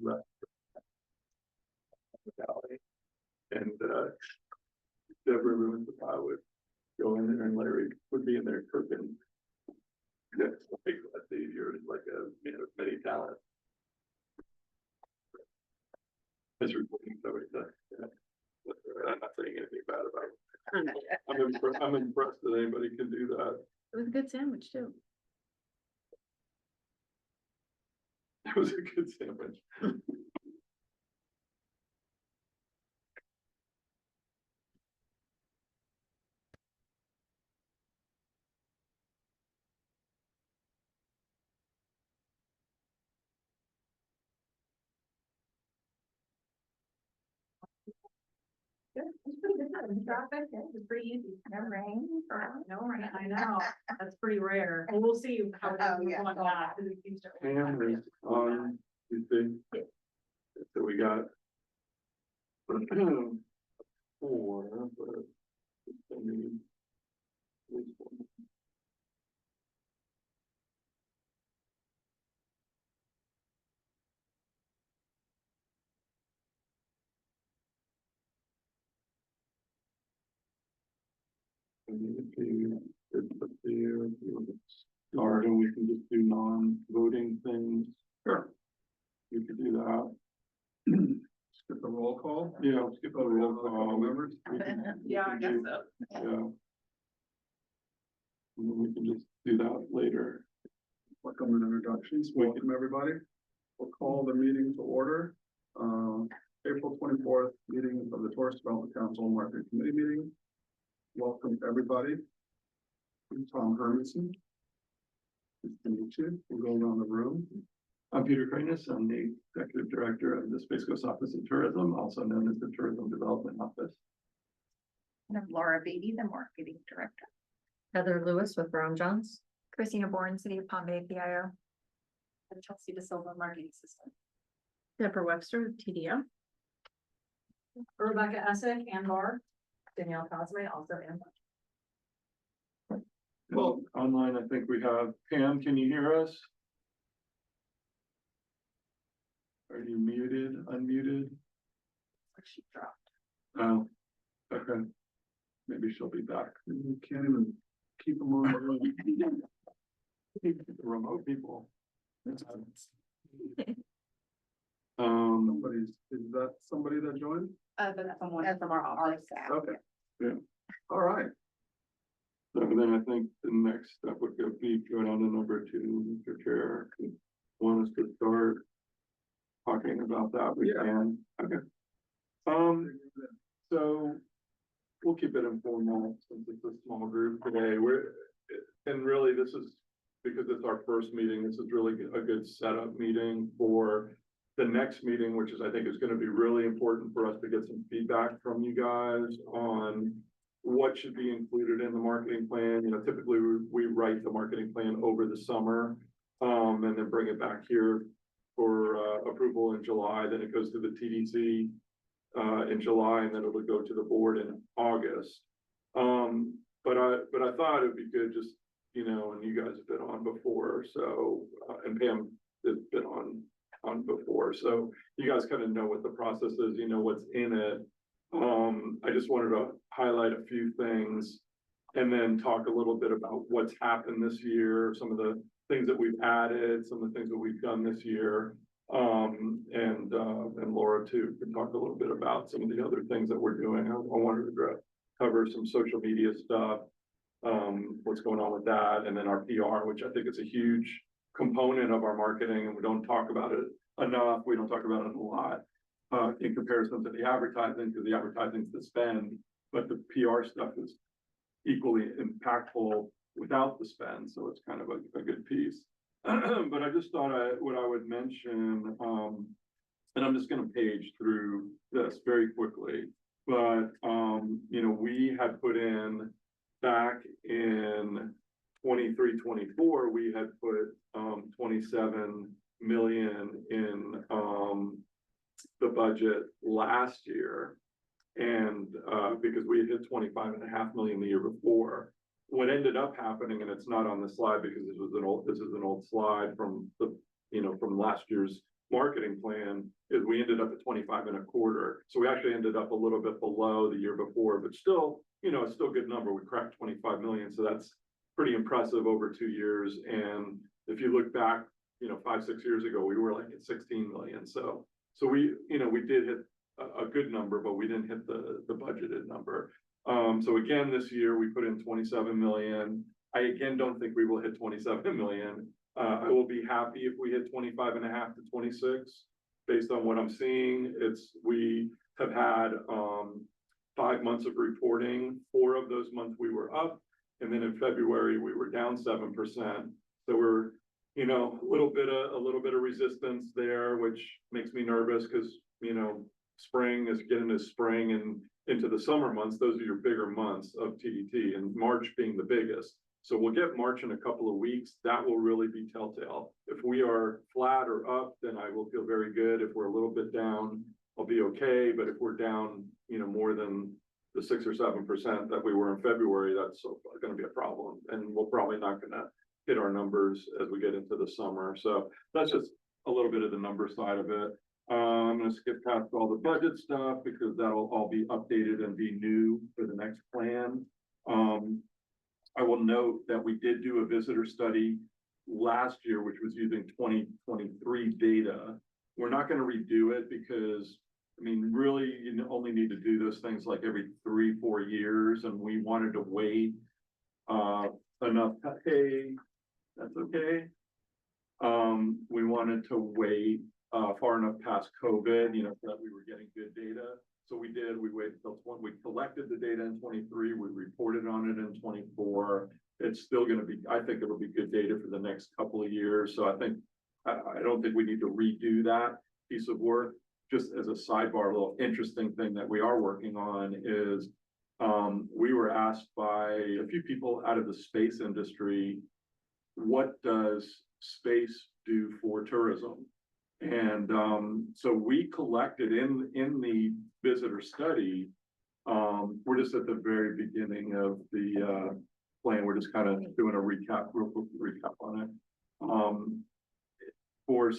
left the valley. And Deborah Ruins the pie would go in there and Larry would be in there cooking. That's like, let's see, you're like a man of many talents. His reporting, so it's yeah. I'm not saying anything bad about it. I'm impressed that anybody can do that. It was a good sandwich too. It was a good sandwich. It's pretty good. Traffic, it's pretty easy. No rain. No rain. I know. That's pretty rare. And we'll see how it Oh, goes yeah. on that. Because it seems to. Pam is on, you see? So we got four, but I mean, at least one. I mean, if you could put there, if you want to start, and we can just do non-voting things. Sure. You could do that. Skip the roll call? Yeah, skip the roll call. Members? Yeah, I guess so. Yeah. And then we can just do that later. Welcome and introductions. Welcome, everybody. We'll call the meeting to order. April 24th, meeting of the Tourist Development Council Market Committee meeting. Welcome, everybody. I'm Tom Hermanson. Nice to meet you. We'll go around the room. I'm Peter Cranes. I'm the Executive Director of the Space Coast Office of Tourism, also known as the Tourism Development Office. And I'm Laura Beatty, the Marketing Director. Heather Lewis with Brown Johns. Christina Bourne, City of Palm Bay, PIO. And Chelsea De Silva, marketing assistant. Deborah Webster, TDO. Rebecca Essick, Anbar. Danielle Cosme, also Anbar. Well, online, I think we have Pam. Can you hear us? Are you muted, unmuted? She dropped. Oh, okay. Maybe she'll be back. You can't even keep them on. The remote people. Somebody's, is that somebody that joined? That's someone from our staff. Okay. Yeah. All right. So then I think the next step would be go down to number 2, Mr. Chair. If you want us to start talking about that, we Yeah. can. Okay. So we'll keep it informal since it's a small group today. And really this is because it's our first meeting. This is really a good setup meeting for the next meeting, which is, I think, is going to be really important for us to get some feedback from you guys on what should be included in the marketing plan. You know, typically we write the marketing plan over the summer, and then bring it back here for approval in July. Then it goes to the TDC in July, and then it'll go to the board in August. But I thought it'd be good just, you know, and you guys have been on before, so and Pam has been on before, so you guys kind of know what the process is, you know what's in it. I just wanted to highlight a few things and then talk a little bit about what's happened this year, some of the things that we've added, some of the things that we've done this year. And Laura too can talk a little bit about some of the other things that we're doing. I wanted to cover some social media stuff, what's going on with that, and then our PR, which I think is a huge component of our marketing, and we don't talk about it enough. We don't talk about it a lot in comparison to the advertising, because the advertising is the spend, but the PR stuff is equally impactful without the spend, so it's kind of a good piece. But I just thought what I would mention, and I'm just going to page through this very quickly, but you know, we had put in back in 23-24, we had put 27 million in the budget last year, and because we had hit 25.5 million the year before. What ended up happening, and it's not on the slide because this is an old slide from the, you know, from last year's marketing plan is we ended up at 25.25. So we actually ended up a little bit below the year before, but still, it's still a good number. We cracked 25 million. So that's pretty impressive over 2 years. And if you look back, 5-6 years ago, we were like at 16 million. So we did hit a good number, but we didn't hit the budgeted number. So again, this year we put in 27 million. I again don't think we will hit 27 million. I will be happy if we hit 25.5 to 26. Based on what I'm seeing, we have had 5 months of reporting. 4 of those months we were up, and then in February we were down 7%. So we're a little bit of resistance there, which makes me nervous because spring is getting to spring and into the summer months. Those are your bigger months of TDT, and March being the biggest. So we'll get March in a couple of weeks. That will really be telltale. If we are flat or up, then I will feel very good. If we're a little bit down, I'll be okay. But if we're down, more than the 6 or 7% that we were in February, that's going to be a problem. And we're probably not going to hit our numbers as we get into the summer. So that's just a little bit of the number side of it. I'm going to skip past all the budget stuff because that'll all be updated and be new for the next plan. I will note that we did do a visitor study last year, which was using 2023 data. We're not going to redo it because, really, you only need to do those things like every 3-4 years. And we wanted to wait enough. Hey, that's okay. We wanted to wait far enough past COVID, so that we were getting good data. So we did. We waited until we collected the data in 23. We reported on it in 24. It's still going to be. I think it'll be good data for the next couple of years. So I don't think we need to redo that piece of work. Just as a sidebar, a little interesting thing that we are working on is we were asked by a few people out of the space industry, what does space do for tourism? And so we collected in the visitor study, we're just at the very beginning of the plan. We're just kind of doing a real quick recap on it. For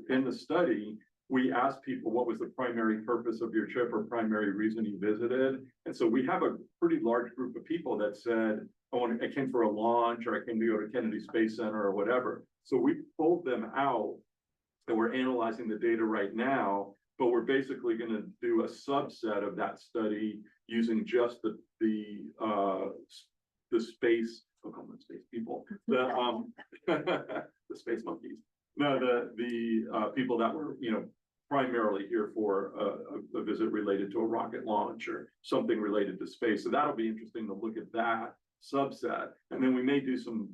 in the study, we asked people what was the primary purpose of your trip or primary reason you visited. And so we have a pretty large group of people that said, I came for a launch, or I came to go to Kennedy Space Center or whatever. So we pulled them out. And we're analyzing the data right now, but we're basically going to do a subset of that study using just the space, I'll call them space people, the space monkeys. No, the people that were, primarily here for a visit related to a rocket launch or something related to space. So that'll be interesting to look at that subset. And then we may do some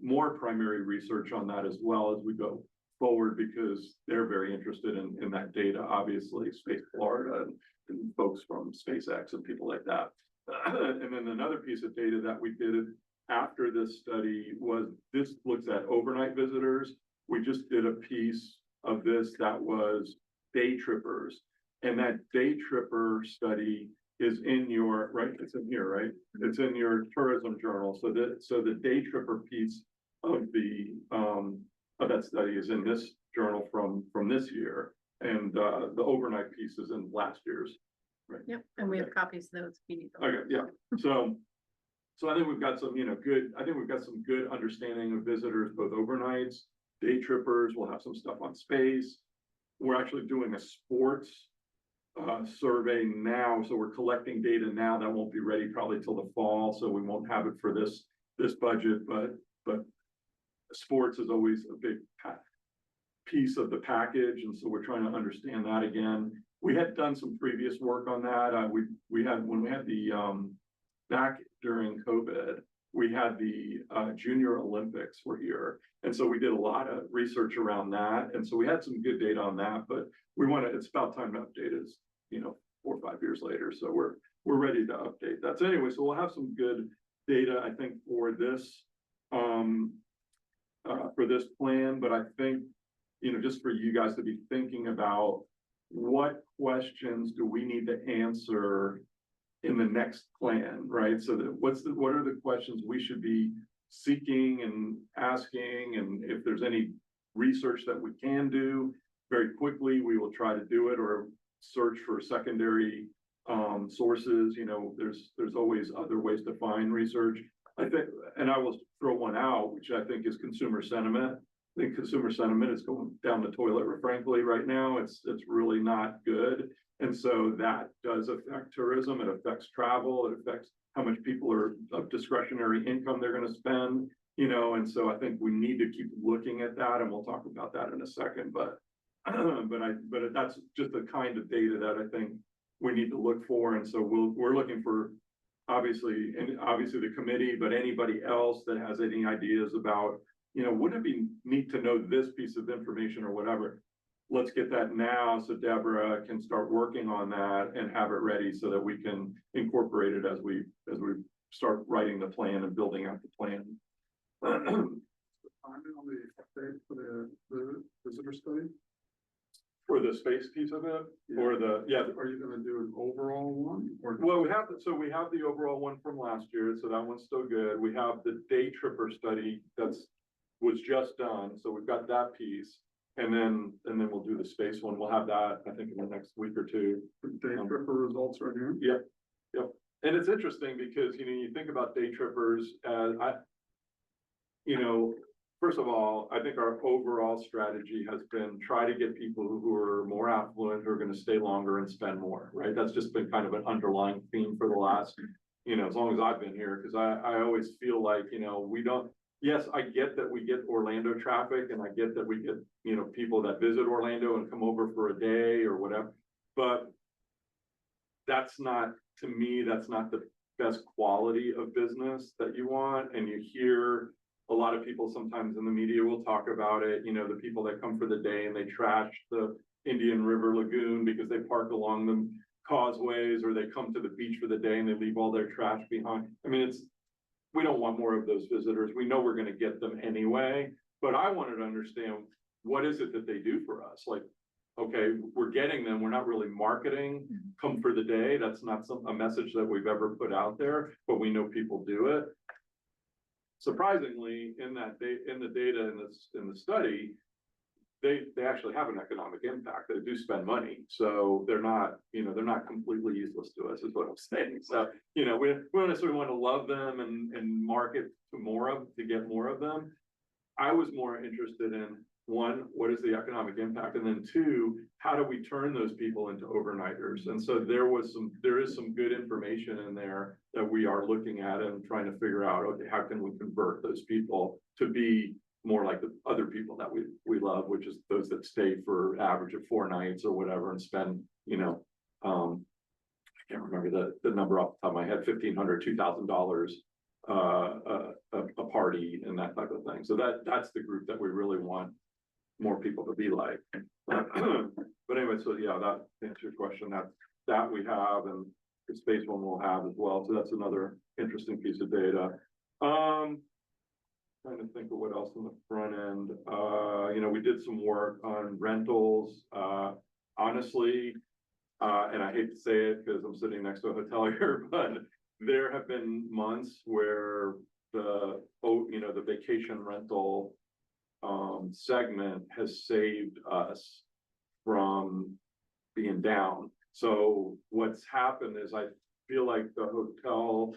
more primary research on that as well as we go forward, because they're very interested in that data, obviously, Space Florida and folks from SpaceX and people like that. And then another piece of data that we did after this study was this looks at overnight visitors. We just did a piece of this that was day trippers. And that day tripper study is in your, right? It's in here, right? It's in your tourism journal. So the day tripper piece of that study is in this journal from this year, and the overnight piece is in last year's. Right. Yep, and we have copies of those. If you need them. Okay, yeah. So I think we've got some, I think we've got some good understanding of visitors, both overnights, day trippers. We'll have some stuff on space. We're actually doing a sports survey now, so we're collecting data now. That won't be ready probably till the fall, so we won't have it for this budget, but sports is always a big piece of the package, and so we're trying to understand that again. We had done some previous work on that. We had when we had the back during COVID, we had the Junior Olympics were here, and so we did a lot of research around that, and so we had some good data on that. But it's about time to update it, 4 or 5 years later. So we're ready to update that. So anyway, so we'll have some good data, I think, for this plan. But I think, just for you guys to be thinking about what questions do we need to answer in the next plan, right? So that what are the questions we should be seeking and asking, and if there's any research that we can do very quickly, we will try to do it or search for secondary sources. You know, there's always other ways to find research. I think, and I will throw one out, which I think is consumer sentiment. I think consumer sentiment is going down the toilet, frankly, right now. It's really not good. And so that does affect tourism. It affects travel. It affects how much people are of discretionary income they're going to spend, you know, and so I think we need to keep looking at that, and we'll talk about that in a second, but that's just the kind of data that I think we need to look for, and so we're looking for obviously the committee, but anybody else that has any ideas about, you know, wouldn't it be neat to know this piece of information or whatever? Let's get that now so Deborah can start working on that and have it ready so that we can incorporate it as we start writing the plan and building out the plan. Timing on the update for the visitor study? For the space piece of it, or yeah. Are you gonna do an overall one, or? Well, we have the overall one from last year, so that one's still good. We have the day tripper study was just done, so we've got that piece. And then we'll do the space one. We'll have that, I think, in the next week or two. Day tripper results right here? Yep. And it's interesting because, you know, you think about day trippers as first of all, I think our overall strategy has been try to get people who are more affluent, who are going to stay longer and spend more, right? That's just been kind of an underlying theme for the last, you know, as long as I've been here, because I always feel like, you know, yes, I get that we get Orlando traffic, and I get that we get, you know, people that visit Orlando and come over for a day or whatever, but that's not, to me, that's not the best quality of business that you want. And you hear a lot of people sometimes in the media will talk about it, you know, the people that come for the day and they trash the Indian River Lagoon because they park along the causeways, or they come to the beach for the day and they leave all their trash behind. I mean, we don't want more of those visitors. We know we're going to get them anyway, but I wanted to understand, what is it that they do for us? Like, okay, we're getting them. We're not really marketing, come for the day. That's not a message that we've ever put out there, but we know people do it. Surprisingly, in the data in the study, they actually have an economic impact. They do spend money, so they're not completely useless to us, is what I'm saying. So, you know, we don't necessarily want to love them and market to get more of them. I was more interested in, one, what is the economic impact, and then two, how do we turn those people into overnighters? And so there is some good information in there that we are looking at and trying to figure out, okay, how can we convert those people to be more like the other people that we love, which is those that stay for average of 4 nights or whatever and spend, you know, I can't remember the number off the top of my head, $1,500, $2,000 a party and that type of thing. So that's the group that we really want more people to be like. But anyway, so yeah, that answers your question. That we have, and the space one we'll have as well. So that's another interesting piece of data. Trying to think of what else on the front end. You know, we did some work on rentals. Honestly, and I hate to say it because I'm sitting next to a hotelier, but there have been months where the vacation rental segment has saved us from being down. So what's happened is I feel like the hotel,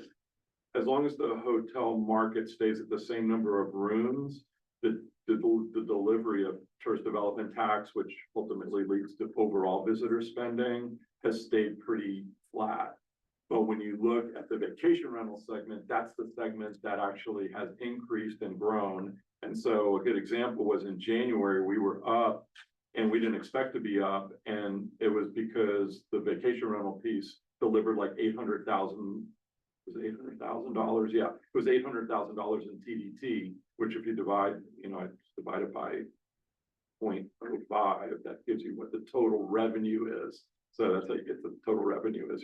as long as the hotel market stays at the same number of rooms, the delivery of tourist development tax, which ultimately leads to overall visitor spending, has stayed pretty flat. But when you look at the vacation rental segment, that's the segment that actually has increased and grown. And so a good example was in January, we were up and we didn't expect to be up. And it was because the vacation rental piece delivered like $800,000. Was it $800,000? Yeah, it was $800,000 in TDT, which if you divide, you know, I divide it by 0.05, that gives you what the total revenue is. So that's how you get the total revenue is.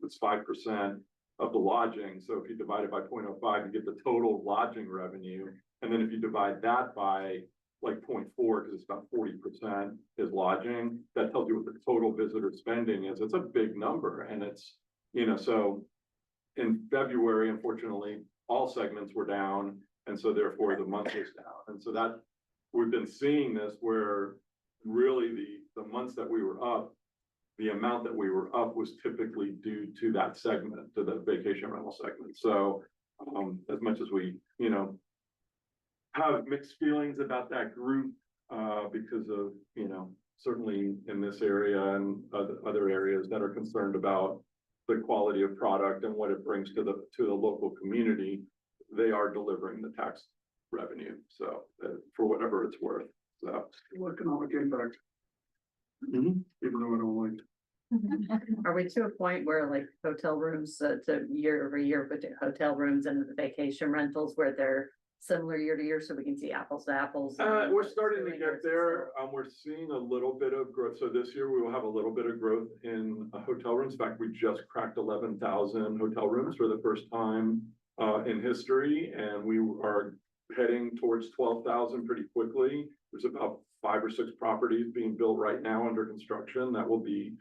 It's 5% of the lodging. So if you divide it by 0.05, you get the total lodging revenue. And then if you divide that by like 0.4, because it's about 40% is lodging, that tells you what the total visitor spending is. It's a big number. And it's, you know, so in February, unfortunately, all segments were down. And so therefore the month was down. And so that we've been seeing this where really the months that we were up, the amount that we were up was typically due to that segment, to the vacation rental segment. So, as much as we, have mixed feelings about that group, because of, certainly in this area and other areas that are concerned about the quality of product and what it brings to the local community, they are delivering the tax revenue. So, for whatever it's worth, so. Economic impact, even though I don't like. Are we to a point where like hotel rooms, to year over year, but hotel rooms and the vacation rentals where they're similar year to year, so we can see apples to apples? We're starting to get there. We're seeing a little bit of growth. So this year we will have a little bit of growth in hotel rooms. In fact, we just cracked 11,000 hotel rooms for the first time in history, and we are heading towards 12,000 pretty quickly. There's about 5 or 6 properties being built right now under construction that will be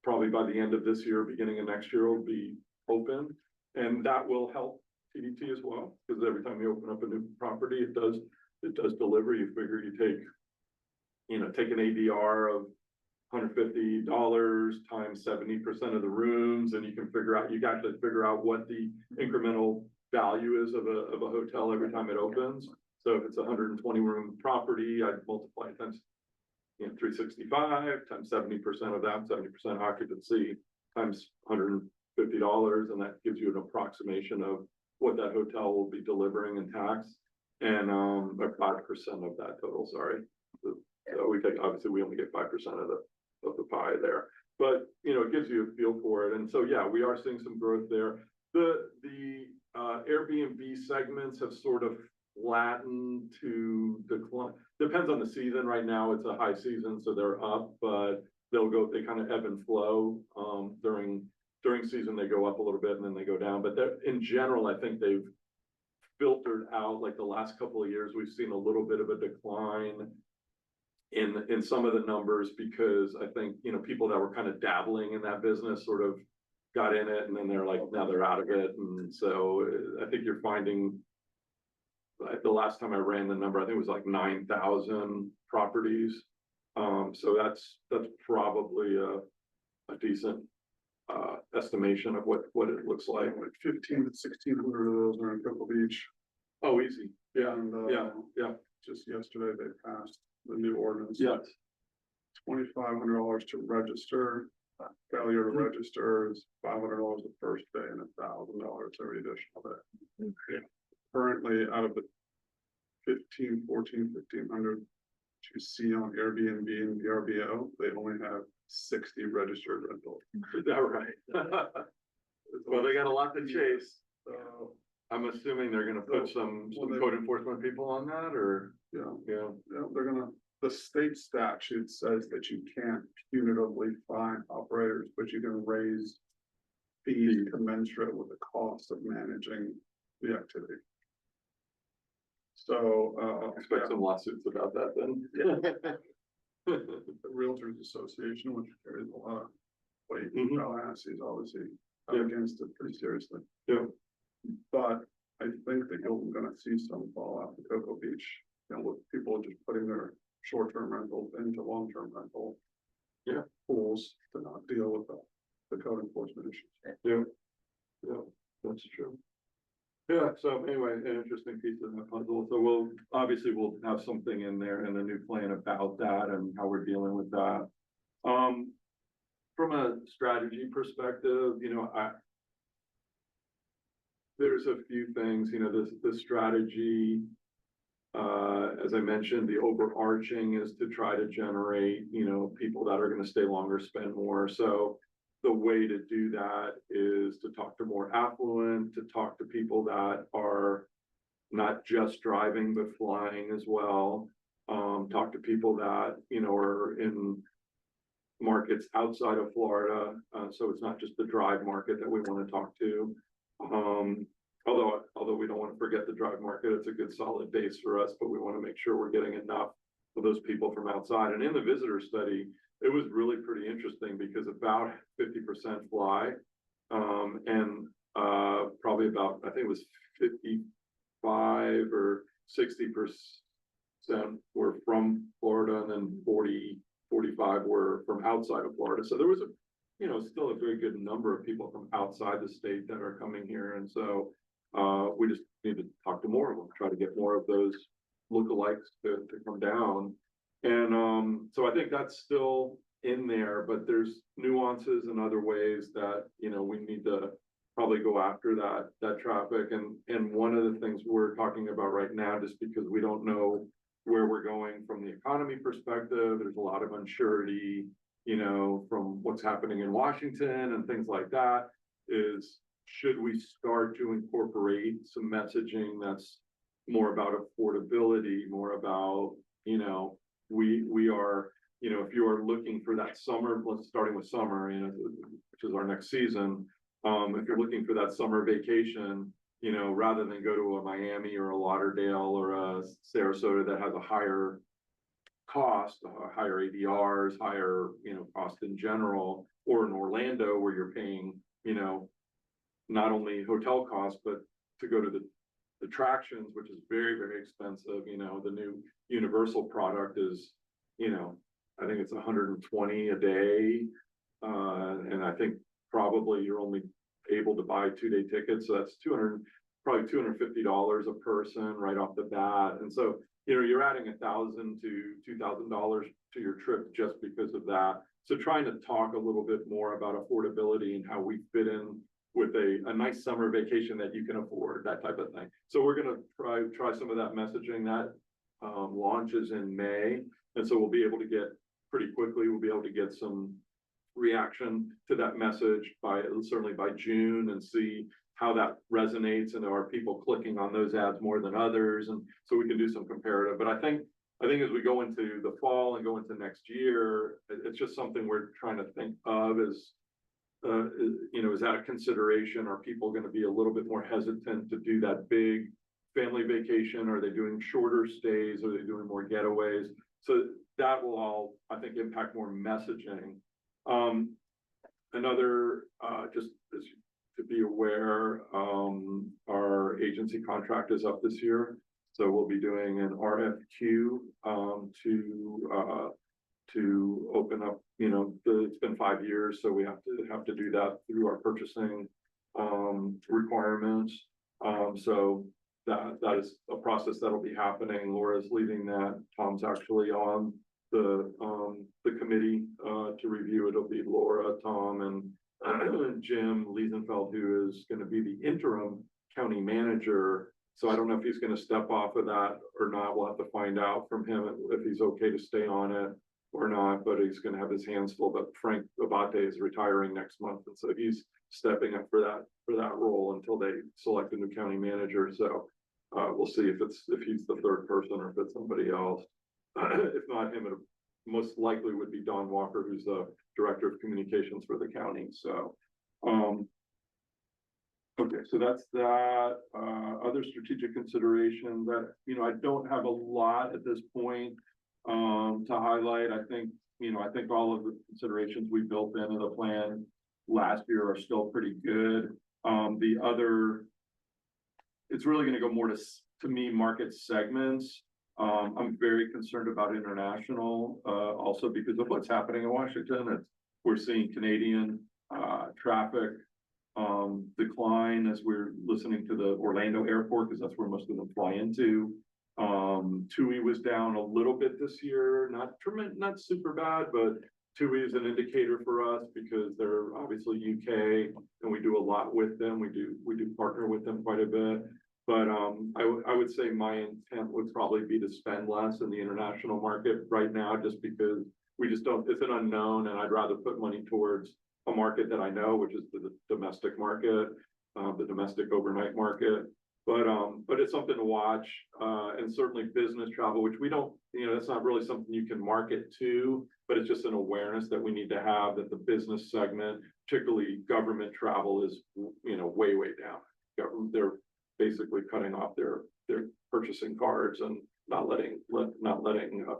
probably by the end of this year, beginning of next year, will be open, and that will help TDT as well, because every time you open up a new property, it does deliver. You figure you take an ADR of $150 times 70% of the rooms, and you can actually figure out what the incremental value is of a hotel every time it opens. So if it's a 120 room property, I'd multiply it times 365 times 70% of that, 70% occupancy times $150, and that gives you an approximation of what that hotel will be delivering in tax, and 5% of that total, sorry. So obviously we only get 5% of the pie there, but it gives you a feel for it. And so, yeah, we are seeing some growth there. The Airbnb segments have sort of flattened to decline. Depends on the season. Right now it's a high season, so they're up, but they kind of ebb and flow. During season, they go up a little bit and then they go down, but in general, I think they've filtered out. Like the last couple of years, we've seen a little bit of a decline in some of the numbers, because I think, people that were kind of dabbling in that business sort of got in it, and then now they're out of it. And so I think you're finding, the last time I ran the number, I think it was like 9,000 properties. So that's probably a decent estimation of what it looks like. 15 to 1,600 of those are in Cocoa Beach. Oh, easy. Yeah, And, yeah. just yesterday they passed the new ordinance. Yes. $2,500 to register. Failure to register is $500 the first day and $1,000 every additional day. Currently, out of the 1,500 you see on Airbnb and VRBO, they only have 60 registered rentals. Is that right? Well, they got a lot to chase. So, I'm assuming they're gonna put some code enforcement people on that, or, yeah, yeah. the state statute says that you can't punitively fine operators, but you can raise fees commensurate with the cost of managing the activity. So, Expect some lawsuits about that then. the Realtors Association, which carries a lot of weight in Mhm. Tallahassee, is obviously up Yeah. against it pretty seriously. Yeah. But I think that you're gonna see some fallout in Cocoa Beach, with people just putting their short-term rentals into long-term rental. Yeah. Pools to not deal with the code enforcement issues. Yeah, that's true. Yeah, so anyway, an interesting piece of the puzzle. So we'll have something in there and a new plan about that and how we're dealing with that. From a strategy perspective, there's a few things, this strategy, as I mentioned, the overarching is to try to generate, people that are gonna stay longer, spend more. So the way to do that is to talk to more affluent, to talk to people that are not just driving, but flying as well. Talk to people that, are in markets outside of Florida. So it's not just the drive market that we want to talk to. Although we don't want to forget the drive market, it's a good solid base for us, but we want to make sure we're getting enough of those people from outside. And in the visitor study, it was really pretty interesting because about 50% fly, and probably about, I think it was 55 or 60%, were from Florida, and then 45 were from outside of Florida. So there was still a very good number of people from outside the state that are coming here. And so we just need to talk to more of them, try to get more of those lookalikes to come down. And so I think that's still in there, but there's nuances and other ways that, we need to probably go after that traffic. And one of the things we're talking about right now, just because we don't know where we're going from the economy perspective, there's a lot of uncertainty, from what's happening in Washington and things like that, is should we start to incorporate some messaging that's more about affordability, more about, we are, if you are looking for that summer, starting with summer, which is our next season, if you're looking for that summer vacation, rather than go to a Miami or a Lauderdale or a Sarasota that has a higher cost, higher ADRs, higher, cost in general, or in Orlando where you're paying, not only hotel costs, but to go to the attractions, which is very, very expensive. The new Universal product is, I think it's 120 a day. And I think probably you're only able to buy 2-day tickets. So that's probably $250 a person right off the bat. And so, you're adding $1,000 to $2,000 to your trip just because of that. So trying to talk a little bit more about affordability and how we fit in with a nice summer vacation that you can afford, that type of thing. So we're going to try some of that messaging. That launches in May. And so we'll be able to get pretty quickly, we'll be able to get some reaction to that message certainly by June, and see how that resonates, and are people clicking on those ads more than others. And so we can do some comparative. But I think as we go into the fall and go into next year, it's just something we're trying to think of as, is that a consideration? Are people going to be a little bit more hesitant to do that big family vacation? Are they doing shorter stays? Are they doing more getaways? So that will all, I think, impact more messaging. Another, just as to be aware, our agency contract is up this year. So we'll be doing an RFQ to open up, it's been 5 years, so we have to do that through our purchasing requirements. So that is a process that'll be happening. Laura's leading that. Tom's actually on the committee to review. It'll be Laura, Tom, and Jim Liesenfeld, who is going to be the interim county manager. So I don't know if he's going to step off of that or not. We'll have to find out from him if he's okay to stay on it or not, but he's going to have his hands full. But Frank Abate is retiring next month, and so he's stepping up for that role until they select a new county manager. So we'll see if he's the third person or if it's somebody else. If not him, it most likely would be Don Walker, who's the director of communications for the county. So okay, so that's that. Other strategic consideration that, I don't have a lot at this point to highlight. I think all of the considerations we built into the plan last year are still pretty good. It's really going to go more to me, market segments. I'm very concerned about international, also because of what's happening in Washington. We're seeing Canadian traffic decline as we're listening to the Orlando airport, because that's where most of them fly into. TUI was down a little bit this year, not super bad, but TUI is an indicator for us because they're obviously UK and we do a lot with them. We do partner with them quite a bit. But I would say my intent would probably be to spend less in the international market right now, just because it's an unknown, and I'd rather put money towards a market that I know, which is the domestic market, the domestic overnight market. But it's something to watch, and certainly business travel, which we don't, that's not really something you can market to, but it's just an awareness that we need to have, that the business segment, particularly government travel, is, way down. They're basically cutting off their purchasing cards and not letting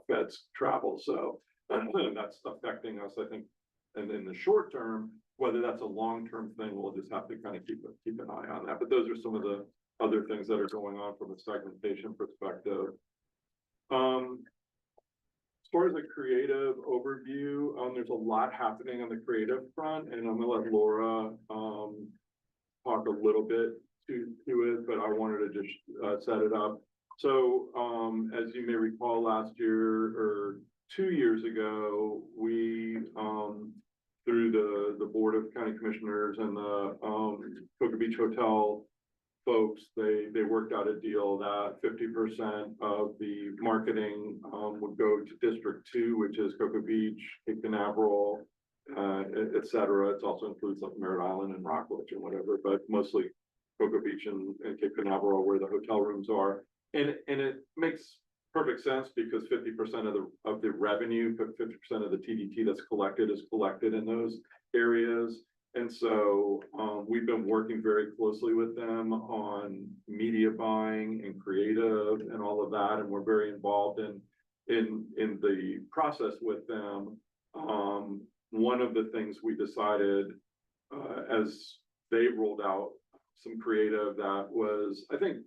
feds travel. So that's affecting us, I think. And in the short term, whether that's a long-term thing, we'll just have to kind of keep an eye on that. But those are some of the other things that are going on from a segmentation perspective. As far as the creative overview, there's a lot happening on the creative front, and I'm gonna let Laura, talk a little bit to it, but I wanted to just, set it up. So, as you may recall, last year or 2 years ago, we, through the Board of County Commissioners and the, Cocoa Beach Hotel folks, they worked out a deal that 50% of the marketing, would go to District 2, which is Cocoa Beach, Cape Canaveral, et cetera. It also includes like Merritt Island and Rockledge and whatever, but mostly Cocoa Beach and Cape Canaveral where the hotel rooms are. And it makes perfect sense because 50% of the revenue, 50% of the TDT that's collected is collected in those areas. And so, we've been working very closely with them on media buying and creative and all of that, and we're very involved in the process with them. One of the things we decided, as they rolled out some creative that was, I think,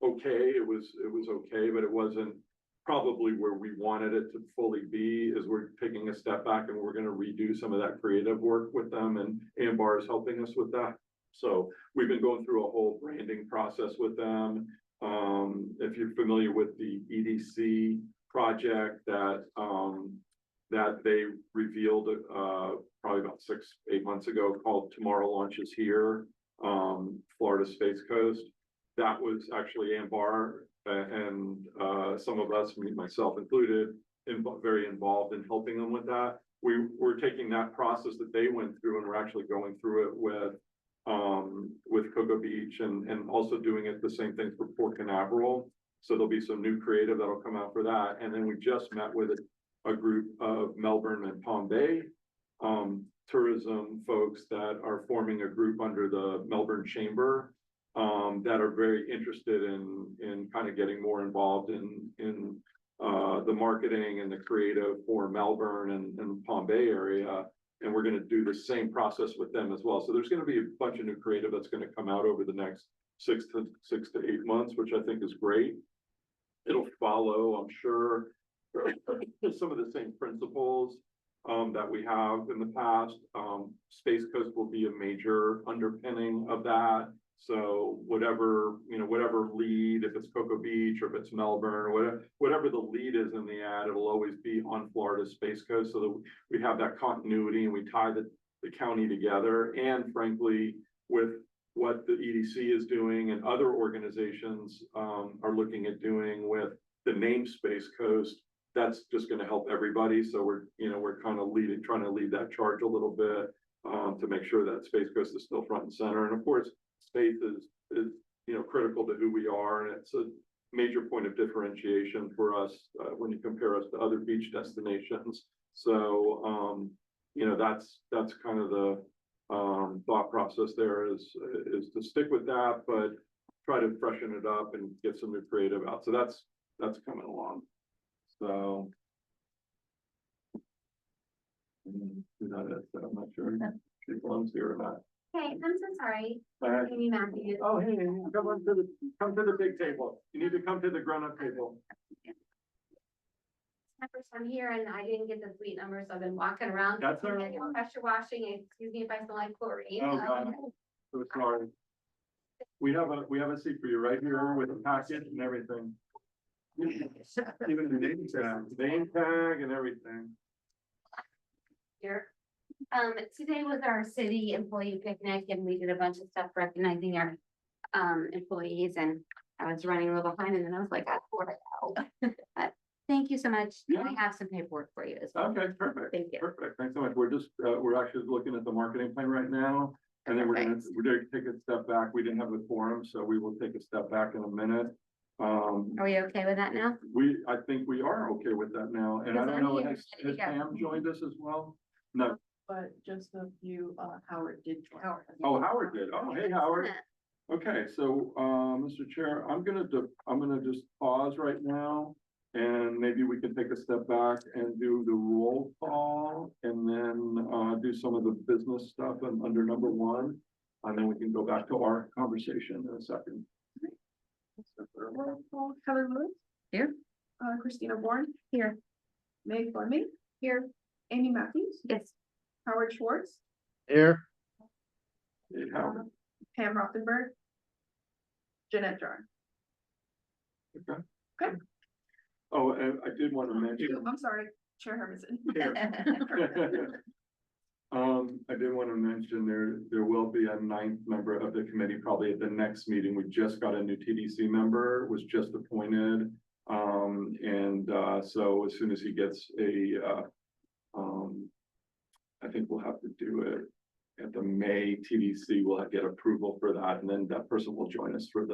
okay, it was okay, but it wasn't probably where we wanted it to fully be, is we're taking a step back and we're gonna redo some of that creative work with them, and Ambar is helping us with that. So we've been going through a whole branding process with them. If you're familiar with the EDC project that they revealed, probably about 6-8 months ago, called Tomorrow Launches Here, Florida Space Coast. That was actually Ambar and some of us, myself included, very involved in helping them with that. We're taking that process that they went through, and we're actually going through it with Cocoa Beach, and also doing it the same thing for Port Canaveral. So there'll be some new creative that'll come out for that. And then we just met with a group of Melbourne and Palm Bay tourism folks that are forming a group under the Melbourne Chamber, that are very interested in kind of getting more involved in the marketing and the creative for Melbourne and Palm Bay area. And we're gonna do the same process with them as well. So there's gonna be a bunch of new creative that's gonna come out over the next 6 to 8 months, which I think is great. It'll follow, I'm sure, some of the same principles that we have in the past. Space Coast will be a major underpinning of that. So whatever lead, if it's Cocoa Beach or if it's Melbourne, or whatever the lead is in the ad, it'll always be on Florida Space Coast, so that we have that continuity and we tie the county together. And frankly, with what the EDC is doing and other organizations are looking at doing with the name Space Coast, that's just going to help everybody. So we're kind of trying to lead that charge a little bit to make sure that Space Coast is still front and center. And of course, space is critical to who we are, and it's a major point of differentiation for us when you compare us to other beach destinations. So that's kind of the thought process there is to stick with that, but try to freshen it up and get some new creative out. So that's coming along. So I'm not sure if Love's here or not. Hey, I'm so sorry. Uh, Amy Matthews. Oh, hey, come to the big table. You need to come to the grown-up table. It's my first time here and I didn't get the suite number, so I've been walking around. That's all right. Manual pressure washing. Excuse me if I smell like chlorine. Oh, God. So sorry. We have a seat for you right here with a packet and everything. Even the name tag and everything. Here. Today was our city employee picnic and we did a bunch of stuff recognizing our employees, and I was running a little behind and then I was like, I poured it out. But thank you so much. Yeah. I have some paperwork for you as well. Okay, perfect. Thank you. Perfect. Thanks so much. We're actually looking at the marketing plan right now. And then we're gonna take a step back. We didn't have the forum, so we will take a step back in a minute. Are we okay with that now? I think we are okay with that now. And I Because don't know, I'm here, has ready to go. Pam joined us as well? No. But just a few, Howard did join. Oh, Howard did. Oh, hey, Howard. Okay, so, Mr. Chair, I'm gonna just pause right now. And maybe we can take a step back and do the roll call and then, do some of the business stuff under number 1. And then we can go back to our conversation in a second. Howard Woods? Here. Christina Warren, Here. Meg Fleming. Here. Amy Matthews, Yes. Howard Schwartz, Here. Yeah, Pam Rothenberg. Jeanette Jarn. oh, and I did want to mention. I'm sorry, Chair Hermanson. I did want to mention there will be a ninth member of the committee probably at the next meeting. We just got a new TDC member, was just appointed. So as soon as he gets I think we'll have to do it at the May TDC. We'll get approval for that, and then that person will join us for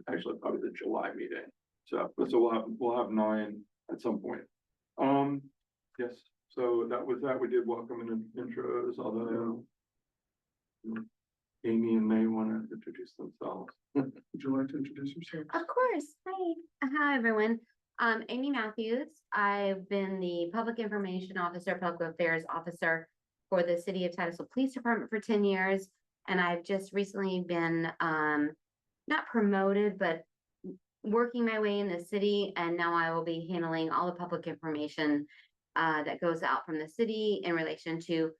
actually probably the July meeting. So we'll have 9 at some point. Yes. So that was that. We did welcome and intros, although Amy and May want to introduce themselves. Would you like to introduce yourself? Of course. Hi, everyone. Amy Matthews. I've been the Public Information Officer, Public Affairs Officer for the City of Titusville Police Department for 10 years. And I've just recently been, not promoted, but working my way in the city. And now I will be handling all the public information that goes out from the city in relation to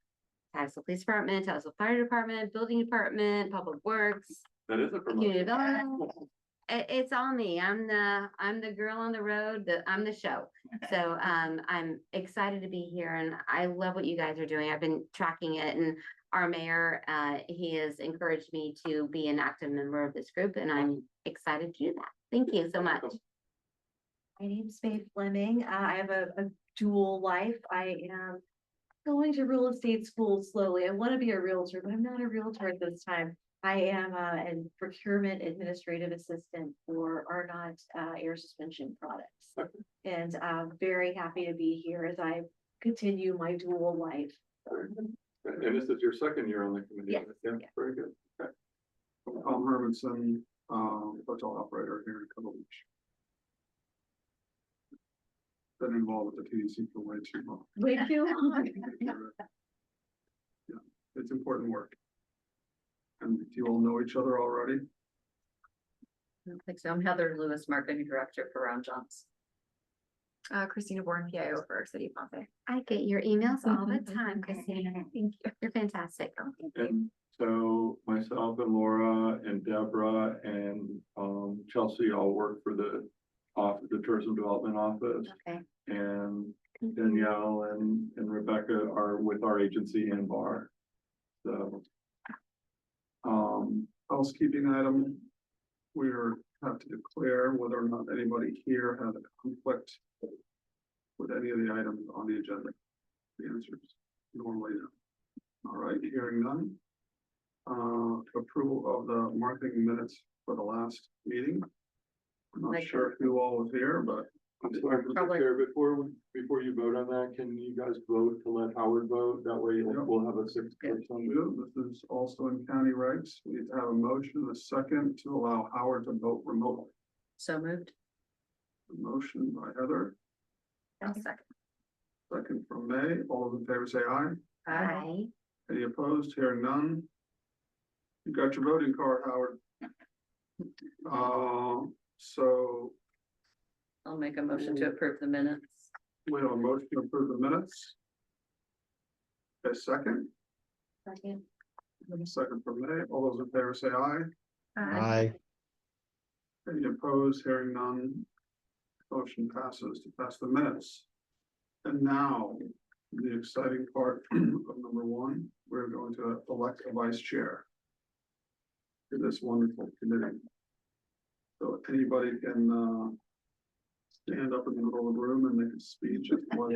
Titusville Police Department, Titusville Fire Department, Building Department, Public Works, That is a Community promotion. Development. It's all me. I'm the girl on the road. I'm the show. So I'm excited to be here, and I love what you guys are doing. I've been tracking it, and our mayor, he has encouraged me to be an active member of this group, and I'm excited to do that. Thank you so much. My name's Faith Fleming. I have a dual life. I am going to real estate school slowly. I want to be a realtor, but I'm not a realtor at this time. I am a procurement administrative assistant for Arnott air suspension products. And I'm very happy to be here as I continue my dual life. And this is your second year on the committee. Yes, Yeah, yes. very good. Okay. Tom Hermanson, hotel operator here in Cottle Beach. Been involved with the TDC for way too long. Way too long. Yeah, it's important work. And do you all know each other already? I don't think so. I'm Heather Lewis, Marketing Director for Ron Johns. Christina Born, PIO for City of Pompey. I get your emails all the time, Christina. Thank you. You're fantastic. And so myself and Laura and Deborah and Chelsea all work for the Tourism Development Office. Okay. And Danielle and Rebecca are with our agency and bar. So housekeeping item. We have to declare whether or not anybody here had a conflict with any of the items on the agenda. The answer is normally no. All right, hearing none. Approval of the marketing minutes for the last meeting. I'm not Like- sure who all was here, but I'm sorry, Mr. Probably- Chair, before you vote on that, can you guys vote to let Howard vote? That way Yep. we'll have a 6%. this is also in county rights. We need to have a motion, a second to allow Howard to vote remotely. So moved. A motion by Heather, I'll second. second from May. All those in favor say aye. Hi. Any opposed? Hearing none. You got your voting card, Howard. So I'll make a motion to approve the minutes. we have a motion to approve the minutes. A second, Second. and a second from May. All those in favor say aye. Aye. Any opposed? Hearing none. Motion passes to pass the minutes. And now, the exciting part of number 1, we're going to elect a vice chair to this wonderful committee. So anybody can stand up in the middle of the room and make a speech if you want.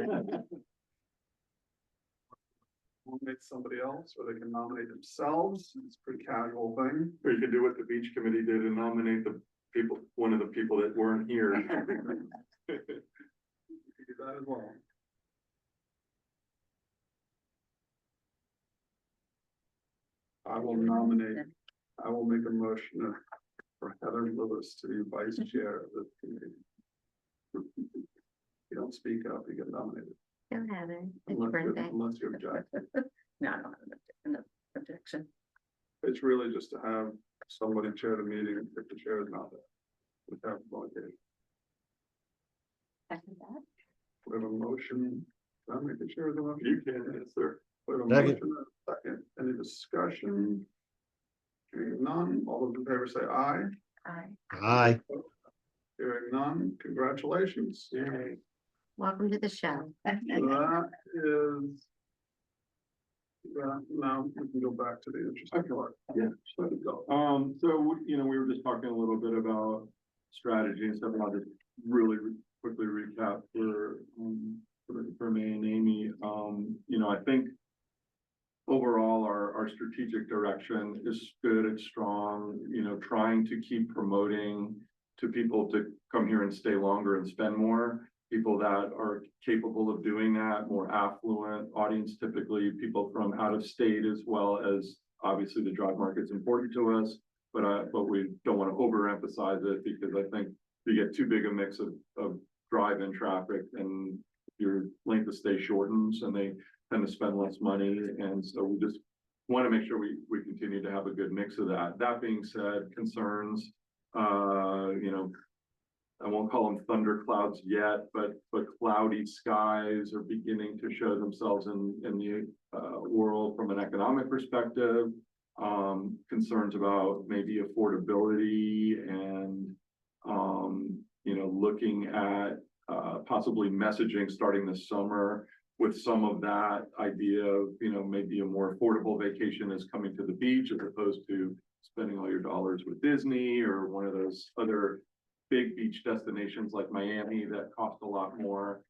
Nominate somebody else, or they can nominate themselves. It's a pretty casual thing. Or you could do what the beach committee did and nominate one of the people that weren't here. You can do that as well. I will make a motion for Heather Lewis to be vice chair of the committee. If you don't speak up, you get nominated. Go Heather. It's your birthday. Unless you object. No, I don't have an objection. It's really just to have somebody chair the meeting if the chair is not there. Without volunteering. Second that. We have a motion. I'm making sure the motion. You can answer. We have a Second. motion and a second. Any discussion? Hearing none. All those in favor say aye. Aye. Hearing none. Congratulations. Welcome to the show. That is. Now we can go back to the interesting part. Yeah. Just let it go. So, you know, we were just talking a little bit about strategy and stuff, and I'll just really quickly recap for me and Amy. You know, I think overall, our strategic direction is good, it's strong, you know, trying to keep promoting to people to come here and stay longer and spend more. People that are capable of doing that, more affluent audience, typically people from out of state, as well as obviously the drive market's important to us. But we don't want to overemphasize it, because I think you get too big a mix of drive-in traffic and your length of stay shortens and they tend to spend less money. And so we just want to make sure we continue to have a good mix of that. That being said, concerns, you know, I won't call them thunder clouds yet, but cloudy skies are beginning to show themselves in the world from an economic perspective. Concerns about maybe affordability and, you know, looking at possibly messaging starting this summer with some of that idea of, you know, maybe a more affordable vacation is coming to the beach as opposed to spending all your dollars with Disney or one of those other big beach destinations like Miami that cost a lot more.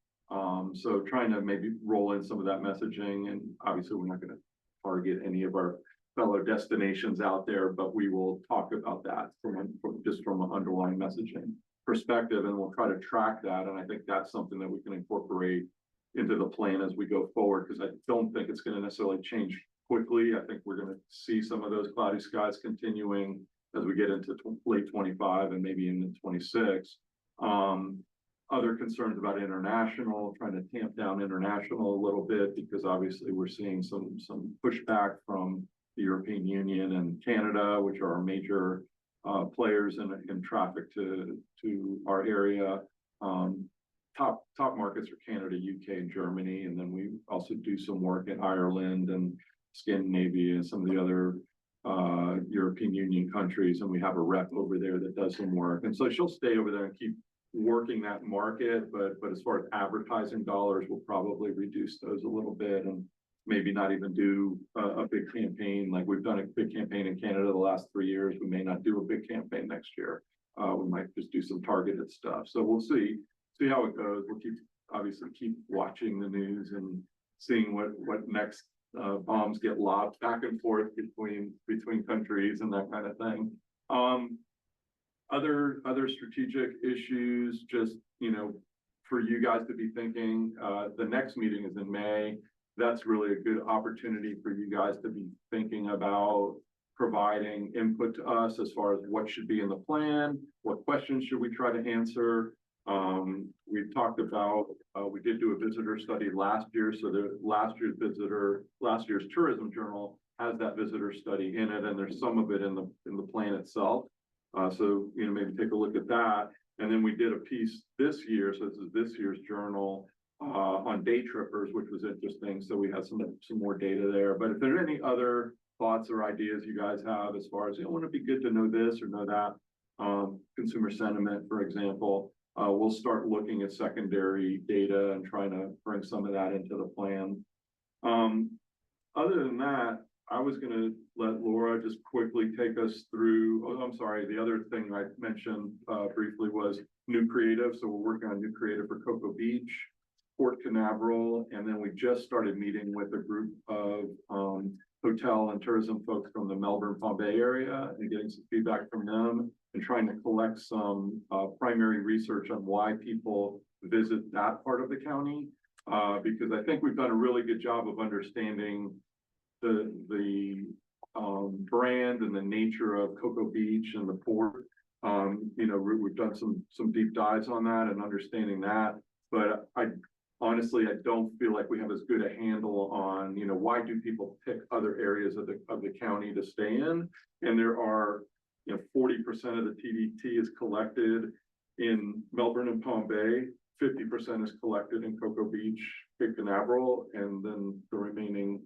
So trying to maybe roll in some of that messaging, and obviously we're not going to target any of our fellow destinations out there, but we will talk about that from an underlying messaging perspective, and we'll try to track that. And I think that's something that we can incorporate into the plan as we go forward, because I don't think it's going to necessarily change quickly. I think we're going to see some of those cloudy skies continuing as we get into late 25 and maybe into 26. Other concerns about international, trying to tamp down international a little bit, because obviously we're seeing some pushback from the European Union and Canada, which are our major players in traffic to our area. Top markets are Canada, UK, and Germany, and then we also do some work in Ireland and Scandinavia and some of the other European Union countries, and we have a rep over there that does some work. And so she'll stay over there and keep working that market, but as far as advertising dollars, we'll probably reduce those a little bit and maybe not even do a big campaign. Like we've done a big campaign in Canada the last 3 years. We may not do a big campaign next year. We might just do some targeted stuff. So we'll see how it goes. We'll obviously keep watching the news and seeing what next bombs get lobbed back and forth between countries and that kind of thing. Other strategic issues, just, you know, for you guys to be thinking, the next meeting is in May. That's really a good opportunity for you guys to be thinking about providing input to us as far as what should be in the plan, what questions should we try to answer. We've talked about, we did do a visitor study last year, so the last year's tourism journal has that visitor study in it, and there's some of it in the plan itself. So, you know, maybe take a look at that. And then we did a piece this year, so this is this year's journal, on day trippers, which was interesting. So we had some more data there. But if there are any other thoughts or ideas you guys have as far as, you know, wouldn't it be good to know this or know that, consumer sentiment, for example, we'll start looking at secondary data and trying to bring some of that into the plan. Other than that, I was going to let Laura just quickly take us through. Oh, I'm sorry. The other thing I mentioned briefly was new creative. So we're working on new creative for Cocoa Beach, Port Canaveral, and then we just started meeting with a group of hotel and tourism folks from the Melbourne Palm Bay area and getting some feedback from them and trying to collect some primary research on why people visit that part of the county. Because I think we've done a really good job of understanding the brand and the nature of Cocoa Beach and the port. You know, we've done some deep dives on that and understanding that, but honestly, I don't feel like we have as good a handle on, you know, why do people pick other areas of the county to stay in? And there are, you know, 40% of the TDT is collected in Melbourne and Palm Bay, 50% is collected in Cocoa Beach, Cape Canaveral, and then the remaining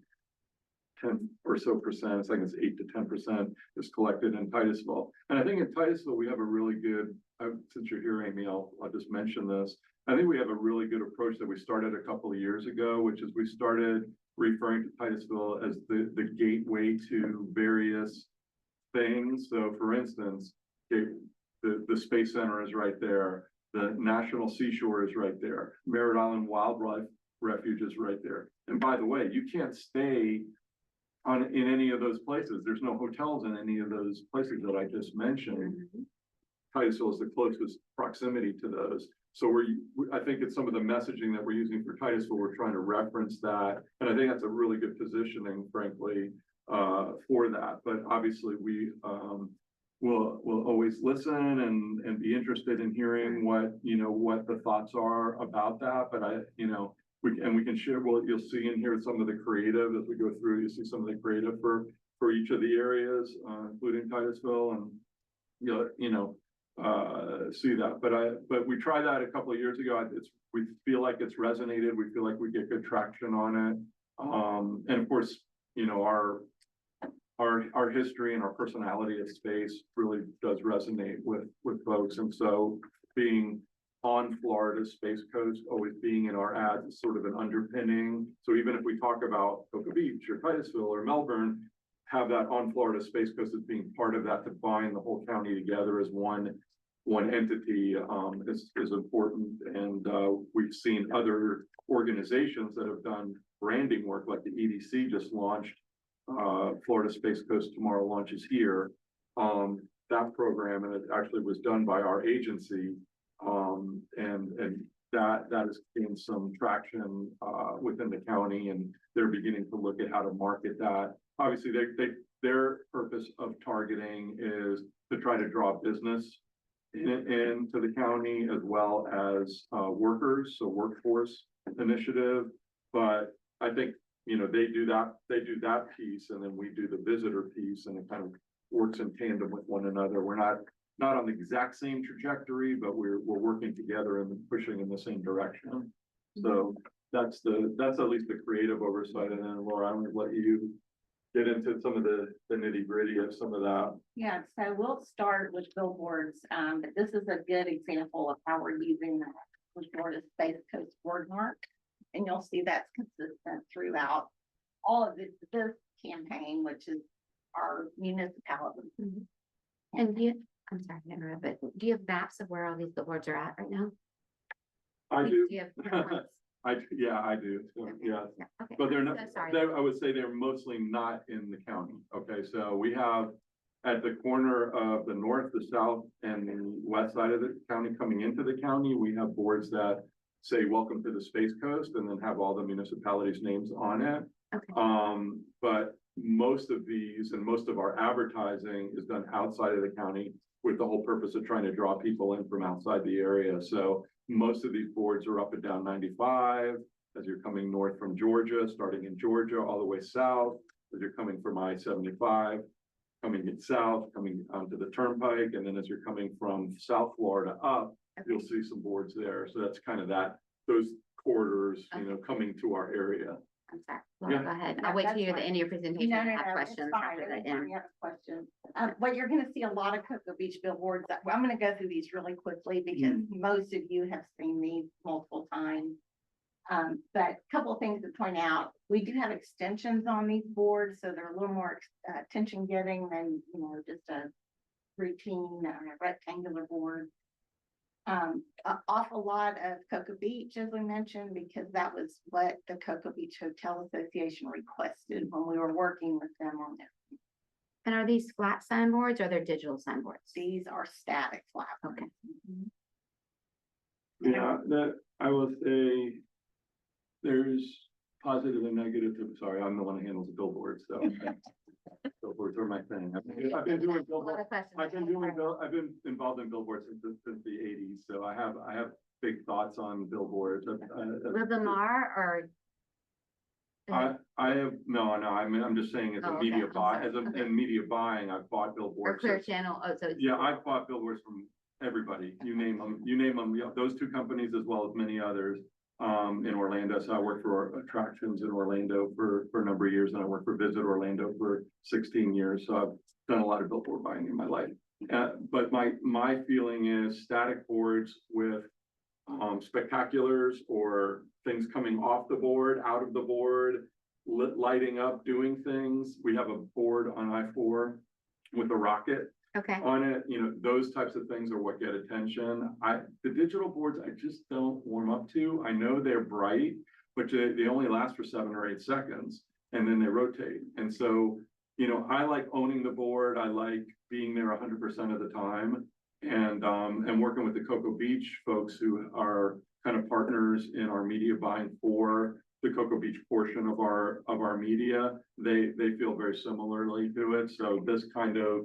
10 or so percent, it's like it's 8 to 10% is collected in Titusville. And I think in Titusville, we have a really good, since you're here, Amy, I'll just mention this. I think we have a really good approach that we started a couple of years ago, which is we started referring to Titusville as the gateway to various things. So for instance, the Space Center is right there. The National Seashore is right there. Merritt Island Wildlife Refuge is right there. And by the way, you can't stay in any of those places. There's no hotels in any of those places that I just mentioned. Titusville is the closest proximity to those. So I think it's some of the messaging that we're using for Titusville, we're trying to reference that. And I think that's a really good positioning, frankly, for that. But obviously we'll always listen and be interested in hearing what the thoughts are about that. But we can share, you'll see in here some of the creative as we go through, you see some of the creative for each of the areas, including Titusville, and see that. But we tried that a couple of years ago. We feel like it's resonated. We feel like we get good traction on it. And of course, our history and our personality of space really does resonate with folks. And so being on Florida's Space Coast, always being in our ads is sort of an underpinning. So even if we talk about Cocoa Beach or Titusville or Melbourne, have that on Florida Space Coast as being part of that, to bind the whole county together as one entity is important. And we've seen other organizations that have done branding work, like the EDC just launched Florida Space Coast Tomorrow launches here. That program, and it actually was done by our agency, and that has gained some traction within the county, and they're beginning to look at how to market that. Obviously, their purpose of targeting is to try to draw business into the county, as well as workers, so workforce initiative. But I think they do that piece, and then we do the visitor piece, and it kind of works in tandem with one another. We're not on the exact same trajectory, but we're working together and pushing in the same direction. So that's at least the creative oversight. And then Laura, I'm gonna let you get into some of the nitty gritty of some of that. Yeah, so we'll start with billboards, but this is a good example of how we're using the Florida Space Coast wordmark. And you'll see that's consistent throughout all of this campaign, which is our municipality. And I'm sorry to interrupt, but do you have maps of where all these billboards are at right now? I do. Do you have current ones? I do. So, yeah. Okay. But they're not, So sorry. I would say they're mostly not in the county. Okay, so we have at the corner of the north, the south, and the west side of the county coming into the county, we have boards that say welcome to the Space Coast, and then have all the municipalities' names on it. Okay. But most of these and most of our advertising is done outside of the county, with the whole purpose of trying to draw people in from outside the area. So most of these boards are up and down 95 as you're coming north from Georgia, starting in Georgia, all the way south as you're coming from I-75, coming in south, coming onto the turnpike. And then as you're coming from South Florida up, you'll see some boards there. So that's kind of those corridors, coming to our area. I'm sorry. Laura, Yeah. go ahead. No, I'll wait to that's hear the fine. end of your presentation. No, and no, have no, it's questions fine. after that Anytime end. you have a question. What you're gonna see a lot of Cocoa Beach billboards. I'm gonna go through these really quickly because most of you have seen these multiple times. But a couple of things to point out, we do have extensions on these boards, so they're a little more attention getting than, just a routine rectangular board. An awful lot of Cocoa Beach, as we mentioned, because that was what the Cocoa Beach Hotel Association requested when we were working with them on it. And are these flat signboards or they're digital signboards? These are static flat. Okay. Yeah, that I will say there's positive and negative. Sorry, I'm the one who handles the billboards, so billboards are my thing. I've been doing A lot billboards. of questions. I've been involved in billboards since the 80s, so I have big thoughts on billboards. Live Lamar or? I have I'm just saying as Oh, a okay. media I'm buy, sorry. Okay. in media buying, I've bought Or billboards. Clear Channel, oh, so. Yeah, I've bought billboards from everybody, you name them, yeah, those two companies as well as many others. In Orlando, so I worked for Attractions in Orlando for a number of years, and I worked for Visit Orlando for 16 years, so I've done a lot of billboard buying in my life. But my feeling is static boards with spectaculars or things coming off the board, out of the board, lighting up, doing things. We have a board on I-4 with a rocket Okay, on it, you know, those types of things are what get attention. The digital boards, I just don't warm up to. I know they're bright, but they only last for 7 or 8 seconds and then they rotate. And so, you know, I like owning the board. I like being there 100% of the time and working with the Cocoa Beach folks who are kind of partners in our media buying for the Cocoa Beach portion of our media. They feel very similarly to it. So this kind of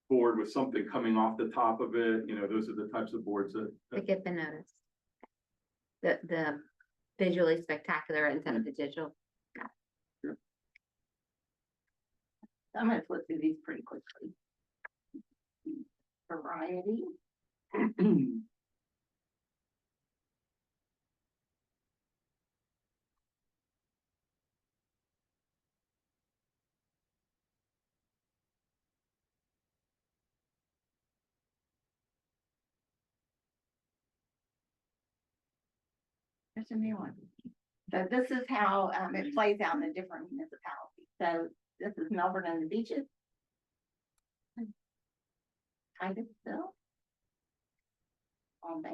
board with something coming off the top of it, you know, those are the types of boards to that get the notice. The visually spectacular instead of the digital. I'm gonna flip through these pretty quickly. Variety. There's a new one. So this is how it plays out in the different municipalities. So this is Melbourne and the beaches. Titusville. All day.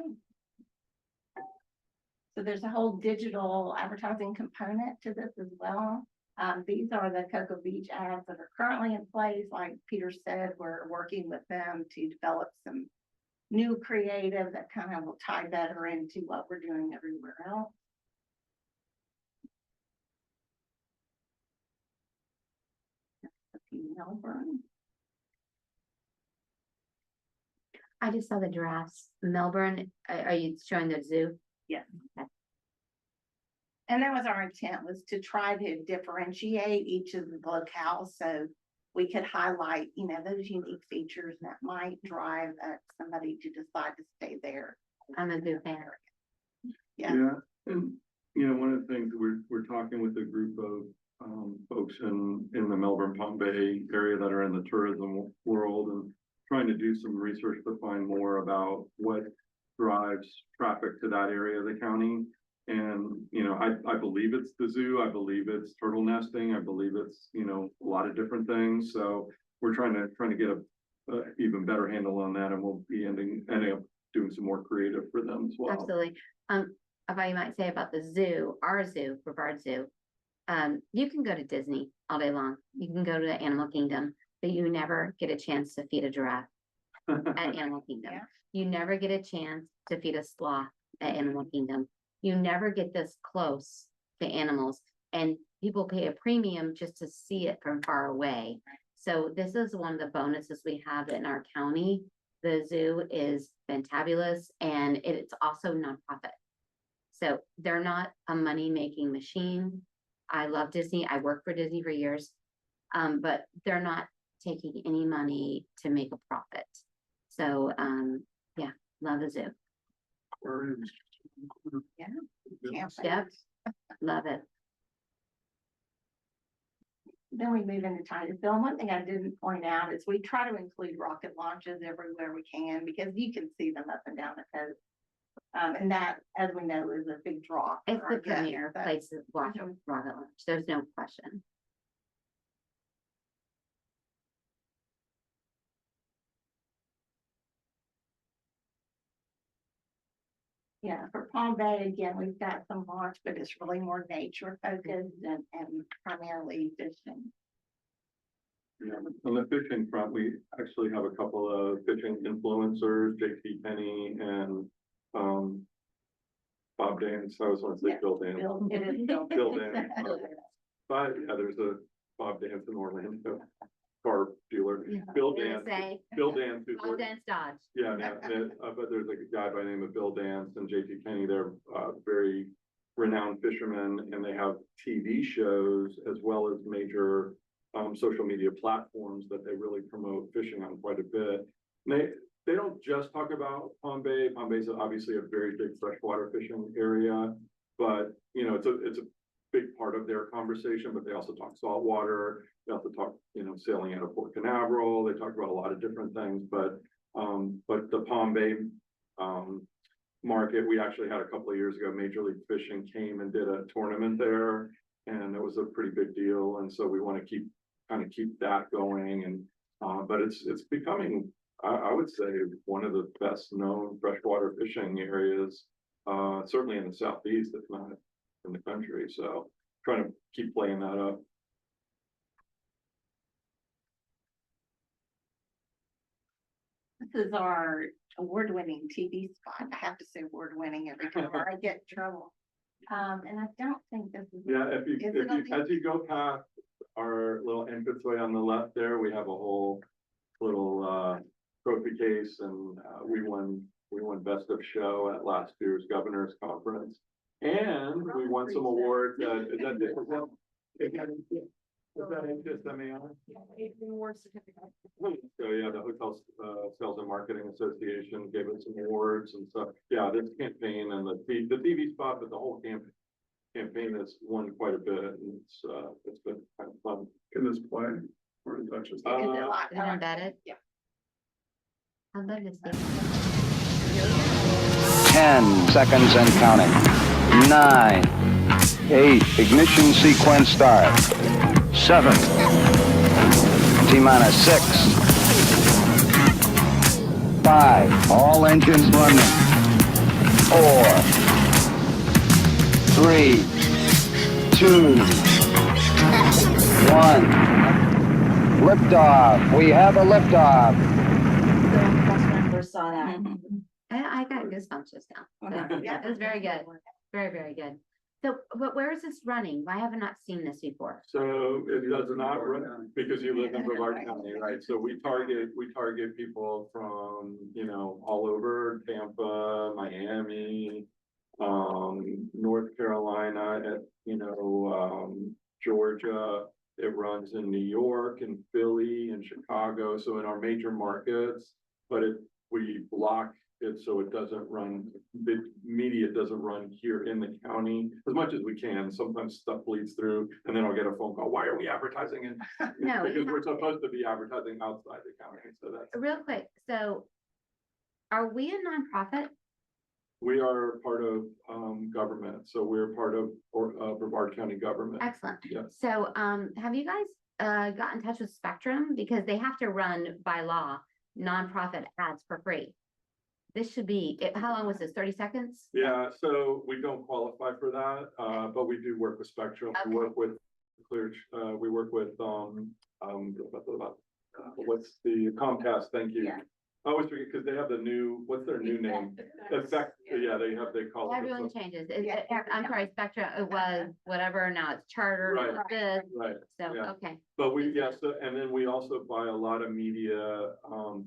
So there's a whole digital advertising component to this as well. These are the Cocoa Beach ads that are currently in place. Like Peter said, we're working with them to develop some new creative that kind of will tie better into what we're doing everywhere else. Melbourne. I just saw the giraffes. Melbourne, are you showing the zoo? Yes. And that was our intent, was to try to differentiate each of the locales so we could highlight, you know, those unique features that might drive somebody to decide to stay there. I'm a zoo fan. Yeah. Yeah, and you know, one of the things we're talking with a group of folks in the Melbourne Palm Bay area that are in the tourism world and trying to do some research to find more about what drives traffic to that area of the county. And, you know, I believe it's the zoo, I believe it's turtle nesting, I believe it's, you know, a lot of different things. So we're trying to get a even better handle on that, and we'll be ending up doing some more creative for them as well. Absolutely. About you might say about the zoo, our zoo, Brevard Zoo. You can go to Disney all day long. You can go to the Animal Kingdom, but you never get a chance to feed a giraffe at Animal Kingdom. Yeah. You never get a chance to feed a sloth at Animal Kingdom. You never get this close to animals, and people pay a premium just to see it from far away. So this is one of the bonuses we have in our county. The zoo is fantabulous, and it's also nonprofit. So they're not a money-making machine. I love Disney. I worked for Disney for years, but they're not taking any money to make a profit. So, yeah, love the zoo. Camping. Yep, love it. Then we move into Titusville. One thing I didn't point out is we try to include rocket launches everywhere we can because you can see them up and down the coast. And that, as we know, is a big draw. It's for our the premier guests, but- place to watch rocket launch. There's no question. Yeah, for Palm Bay, again, we've got some launch, but it's really more nature focused and primarily fishing. Yeah, on the fishing front, we actually have a couple of fishing influencers, JT Penny and Bob Dance. I was going to say Yeah, Bill Dance. It is built. Bill Dance. But yeah, there's a Bob Dance in Orlando, car dealer. Bill Dance. Bill Dance. who's Bob Dance Dodge. Yeah, but there's like a guy by the name of Bill Dance and JT Kenny. They're very renowned fishermen, and they have TV shows as well as major social media platforms that they really promote fishing on quite a bit. they don't just talk about Palm Bay. Palm Bay is obviously a very big freshwater fishing area. But, you know, it's a big part of their conversation, but they also talk saltwater. They also talk, you know, sailing out of Port Canaveral. They talk about a lot of different things, but the Palm Bay, market, we actually had a couple of years ago, Major League Fishing came and did a tournament there. And it was a pretty big deal. And so we want to keep that going. And, but it's becoming, I would say, one of the best known freshwater fishing areas, certainly in the southeast, if not in the country. So trying to keep playing that up. This is our award-winning TV spot. I have to say award-winning every time or I get in trouble. And I don't think this is. Yeah, Is it on the- as you go past our little entranceway on the left there, we have a whole little trophy case, and we won Best of Show at last year's Governor's Conference. And we won some awards, is that HSMAI? Award certificate. So yeah, the Hotel Sales and Marketing Association gave us some awards and stuff. Yeah, this campaign and the TV spot, but the whole campaign has won quite a bit, and it's been kind of fun. Can this play? Or is that just? Is it Uh, locked? Is it embedded? Yeah. How about this? 10 seconds and counting. 9, 8, ignition sequence start. 7, T-minus 6, 5, all engines running. 4, 3, 2, 1. Liftoff. We have a liftoff. First saw that. I got goosebumps just now. So, yeah, it was very good. Very, very good. So, but where is this running? I have not seen this before. So it does not run because you live in Brevard County, right? So we target people from, you know, all over Tampa, Miami, North Carolina, Georgia. It runs in New York and Philly and Chicago. So in our major markets, but we block it so it doesn't run, the media doesn't run here in the county as much as we can. Sometimes stuff bleeds through and then I'll get a phone call, why are we advertising it? No, Because we're supposed to be advertising outside the county, so that's, real quick. So are we a nonprofit? we are part of, government, so we're part of, Brevard County government. Excellent. Yeah. So, have you guys, got in touch with Spectrum? Because they have to run by law nonprofit ads for free. This should be, how long was this? 30 seconds? Yeah, so we don't qualify for that, but we do work with Spectrum. We Okay. work with Clear, we work with, what's the Comcast, thank you. Yeah. I always forget, because they have the new, what's their new name? Effect, yeah, they call it. Everyone changes. Yeah, I'm sorry, Spectrum, it was whatever, now it's Charter, now it's this. Right, So, yeah. okay. but and then we also buy a lot of media,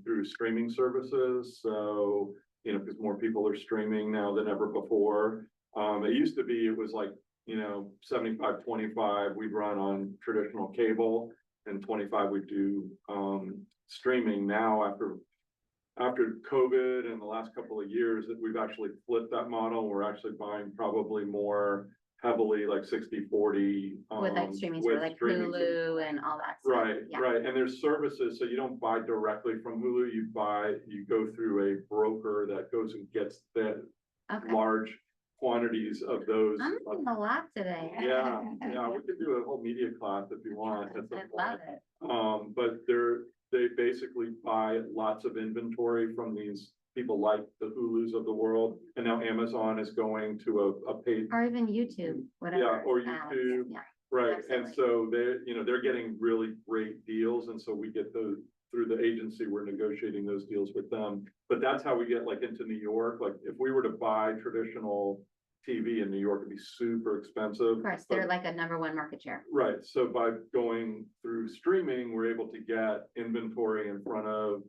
through streaming services, so, you know, because more people are streaming now than ever before. It used to be, it was like, you know, 75-25, we'd run on traditional cable, and 25 we do, streaming. Now, after COVID and the last couple of years, that we've actually flipped that model. We're actually buying probably more heavily, like 60-40. With like streaming, with like streaming. Hulu and all that stuff. Right, Yeah. right. And there's services, so you don't buy directly from Hulu, you go through a broker that goes and gets the Okay. large quantities of those. I'm learning a lot today. Yeah, we could do a whole media class if you want. at some I point. love it. But they basically buy lots of inventory from these people like the Hulus of the world. And now Amazon is going to a paid, Or even YouTube, whatever. or ads, YouTube. Yeah. right? And Absolutely. so they're getting really great deals. And so we get those through the agency, we're negotiating those deals with them. But that's how we get like into New York. Like if we were to buy traditional TV in New York, it'd be super expensive. Of course, but- they're like a #1 market share. Right, so by going through streaming, we're able to get inventory in front of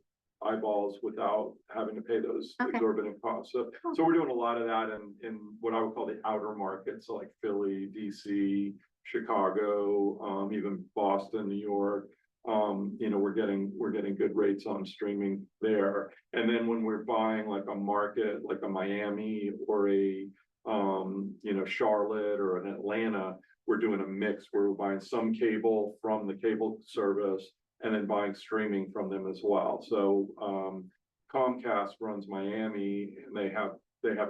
eyeballs without having to pay those Okay. exorbitant costs. So we're doing a lot of that in what I would call the outer markets, so like Philly, DC, Chicago, even Boston, New York. you know, we're getting good rates on streaming there. And then when we're buying like a market, like a Miami or a, you know, Charlotte or an Atlanta, we're doing a mix where we're buying some cable from the cable service and then buying streaming from them as well. So, Comcast runs Miami and they have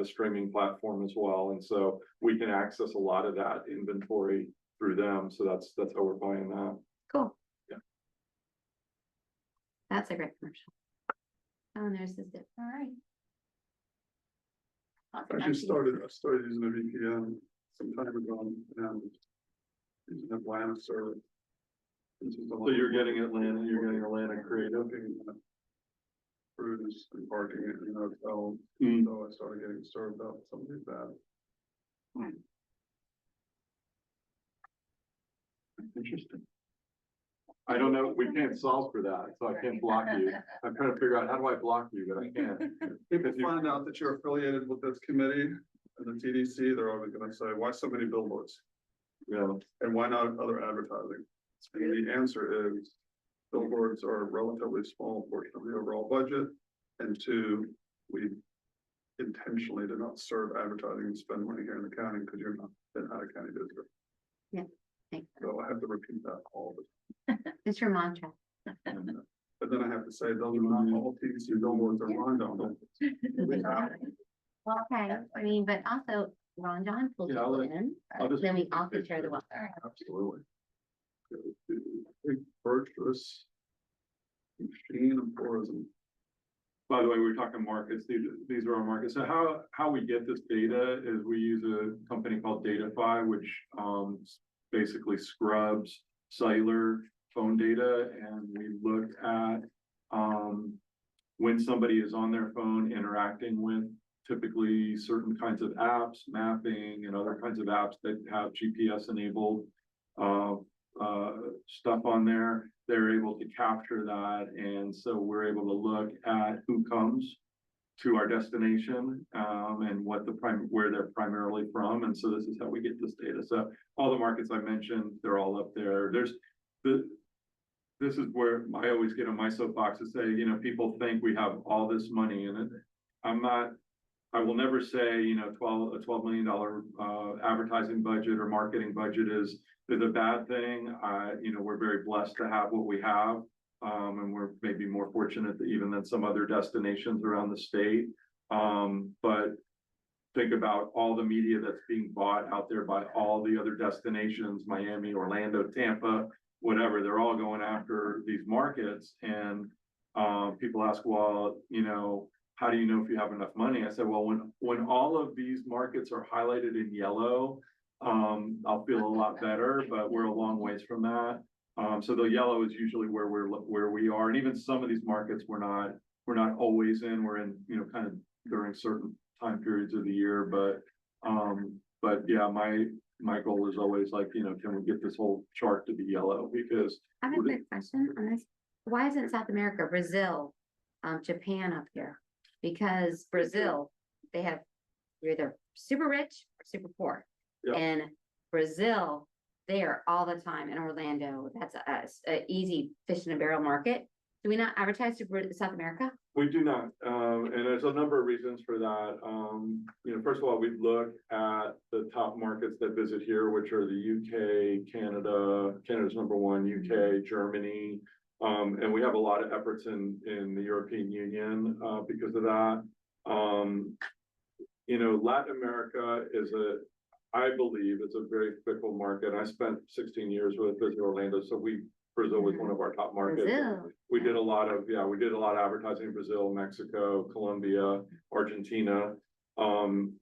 a streaming platform as well. And so we can access a lot of that inventory through them. So that's how we're buying that. Cool. Yeah. That's a great commercial. Oh, and there's this. All right. I actually started using a VPN some time ago and using Atlanta service. So you're getting Atlanta creative. Looking at cruise and parking in hotels, Mm. so I started getting served up something like that. Interesting. I don't know, we can't solve for that, so I can't block you. I'm trying to figure out how do I block you, but I can't. People find out that you're affiliated with this committee and the TDC, they're always gonna say, why so many billboards? Yeah, And why not other advertising? And the answer is, billboards are a relatively small portion of the overall budget. And two, we intentionally did not serve advertising and spend money here in the county because you're not an out of county visitor. Thanks. So I have to repeat that all the time. It's your mantra. And, but then I have to say, those are not all TDC billboards are Ron Don. Well, okay, I mean, but also Ron John pulls Yeah, I'll people let- in, I'll just- then we also share the wealth. Absolutely. Big virtuous machine of tourism. by the way, we're talking markets, these are our markets. So how we get this data is we use a company called Datafy, which basically scrubs cellular phone data, and we look at when somebody is on their phone interacting with typically certain kinds of apps, mapping and other kinds of apps that have GPS enabled stuff on there. They're able to capture that, and so we're able to look at who comes to our destination and what where they're primarily from, and so this is how we get this data. So all the markets I mentioned, they're all up there. This is where I always get on my soapbox to say, you know, people think we have all this money in it. I will never say, you know, a $12 million advertising budget or marketing budget is a bad thing. You know, we're very blessed to have what we have. And we're maybe more fortunate even than some other destinations around the state. But think about all the media that's being bought out there by all the other destinations, Miami, Orlando, Tampa, whatever, they're all going after these markets. And people ask, well, you know, how do you know if you have enough money? I said, well, when all of these markets are highlighted in yellow, I'll feel a lot better, but we're a long ways from that. So the yellow is usually where we are, and even some of these markets we're not always in. We're in, you know, kind of during certain time periods of the year, but yeah, my goal is always like, you know, can we get this whole chart to be yellow? Because I have a quick question on this. Why isn't South America, Brazil, Japan up here? Because Brazil, you're either super rich or super poor. Yeah. And Brazil, they are all the time in Orlando. That's a easy fish in a barrel market. Do we not advertise to South America? we do not, and there's a number of reasons for that. You know, first of all, we look at the top markets that visit here, which are the UK, Canada's number one, UK, Germany. And we have a lot of efforts in the European Union because of that. You know, Latin America I believe it's a very fickle market. I spent 16 years with Visit Orlando, so Brazil was one of our top markets. Brazil. We did a lot of advertising in Brazil, Mexico, Colombia, Argentina. And,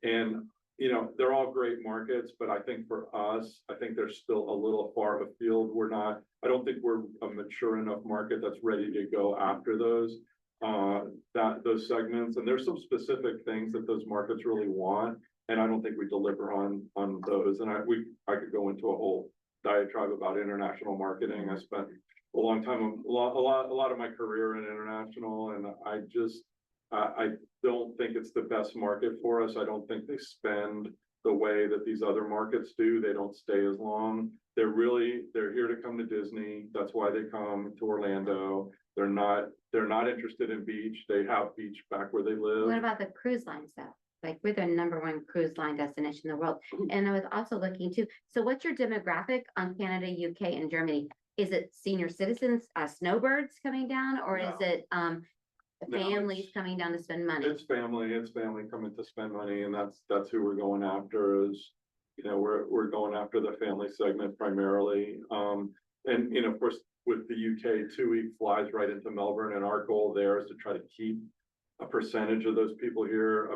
you know, they're all great markets, but I think for us, I think they're still a little far afield. I don't think we're a mature enough market that's ready to go after those segments. And there's some specific things that those markets really want. And I don't think we deliver on those. And I could go into a whole diatribe about international marketing. I spent a long time, a lot of my career in international, and I don't think it's the best market for us. I don't think they spend the way that these other markets do. They don't stay as long. They're here to come to Disney. That's why they come to Orlando. They're not interested in beach. They have beach back where they live. What about the cruise lines though? Like we're the #1 cruise line destination in the world. And I was also looking too, so what's your demographic on Canada, UK and Germany? Is it senior citizens, snowbirds coming down, or is No. it, No, families it's- coming down to spend money? It's family coming to spend money, and that's who we're going after is, we're going after the family segment primarily. And, of course, with the UK, TUI flies right into Melbourne, and our goal there is to try to keep a percentage of those people here.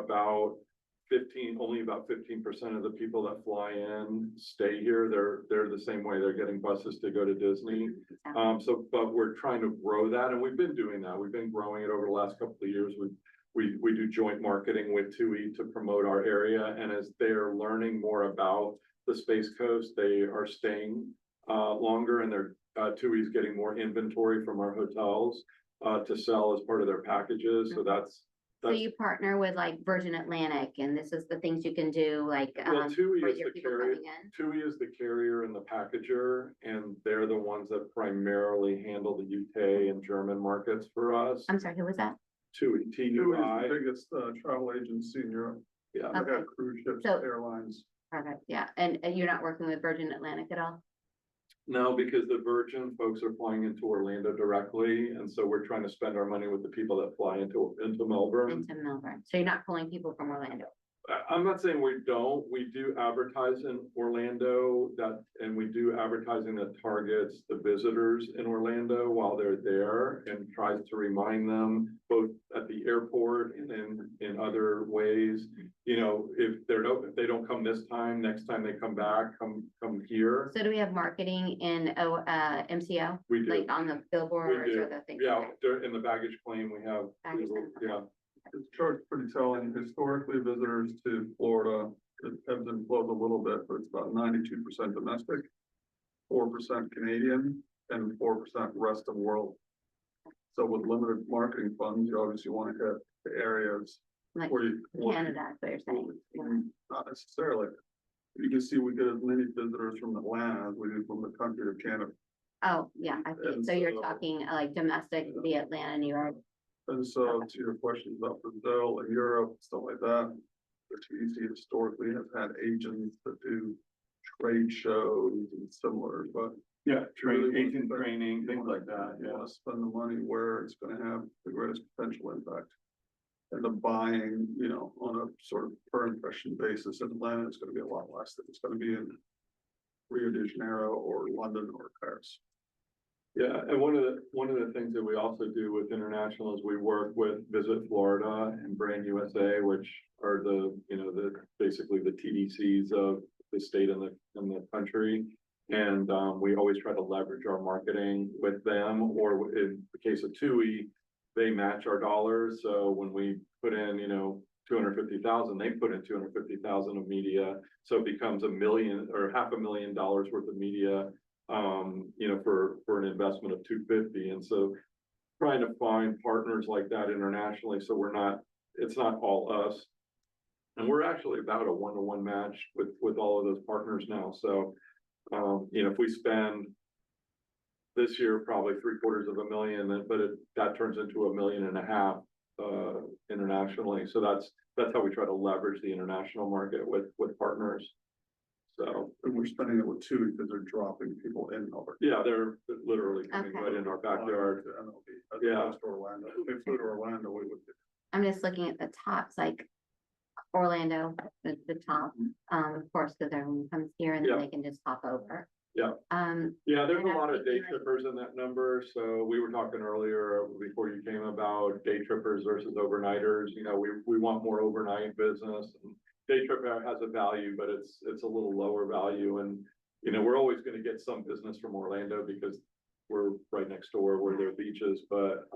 Only about 15% of the people that fly in stay here. They're the same way. They're getting buses to go to Disney. But we're trying to grow that, and we've been doing that. We've been growing it over the last couple of years. We do joint marketing with TUI to promote our area, and as they're learning more about the Space Coast, they are staying longer, and TUI's getting more inventory from our hotels to sell as part of their packages. So So you partner with like Virgin Atlantic, and this is the things you can do, like, Well, TUI for is your the people carrier. coming in? TUI is the carrier and the packager, and they're the ones that primarily handle the UK and German markets for us. I'm sorry, who was that? TUI, TUI is TUI, the biggest, travel agency in Europe. yeah. They Okay. have cruise ships, So- airlines. Perfect, yeah, and you're not working with Virgin Atlantic at all? No, because the Virgin folks are flying into Orlando directly, and so we're trying to spend our money with the people that fly into Melbourne. Into Melbourne, so you're not pulling people from Orlando? I'm not saying we don't, we do advertise in Orlando and we do advertising that targets the visitors in Orlando while they're there and tries to remind them both at the airport and in other ways. If they don't come this time, next time they come back, come here. So do we have marketing in MCO, We do. like on the billboards do. or the things? Yeah, in the baggage claim, we have, Baggage claim, okay. yeah, It's chart's pretty telling. Historically, visitors to Florida, it ebbs and flows a little bit, but it's about 92% domestic, 4% Canadian, and 4% rest of world. So with limited marketing funds, you obviously want to hit the areas Like where you. Canada, that's what you're saying. Not necessarily. You can see we get as many visitors from Atlanta as we do from the country of Canada. Oh, yeah, I see. And So you're so- talking like domestic, the Atlanta, New York. And so to your question about Brazil and Europe, stuff like that, the TEC historically has had agents that do trade shows and similar, but. yeah, really wanna agent spend- training, you things wanna- like that, You yeah. wanna spend the money where it's gonna have the greatest potential impact. And the buying, on a sort of per impression basis in Atlanta, it's gonna be a lot less than it's gonna be in Rio de Janeiro or London or Paris. Yeah, and one of the things that we also do with international is we work with Visit Florida and Brand USA, which are basically the TDCs of the state and the country. And we always try to leverage our marketing with them, or in the case of TUI, they match our dollars. So when we put in, 250,000, they put in 250,000 of media. So it becomes $1 million or $500,000 worth of media, for an investment of 250. And so trying to find partners like that internationally. So it's not all us. And we're actually about a 1-to-1 match with all of those partners now. So, if we spend this year, probably $750,000, but that turns into $1.5 million, internationally. So that's how we try to leverage the international market with partners. So, And we're spending it with TUI because they're dropping people in over. yeah, they're literally coming Okay. right in our backyard. To MLB, as Yeah. opposed to Orlando. If they flew to Orlando, we would. I'm just looking at the tops, like Orlando, the top, of course, because everyone comes here and then Yeah. they can just hop over. Yeah. And Yeah, there's a I'm lot of day thinking, like- trippers in that number, so we were talking earlier before you came about day trippers versus overnighters, we want more overnight business. And day tripper has a value, but it's a little lower value, and, we're always gonna get some business from Orlando because we're right next door where there are beaches, but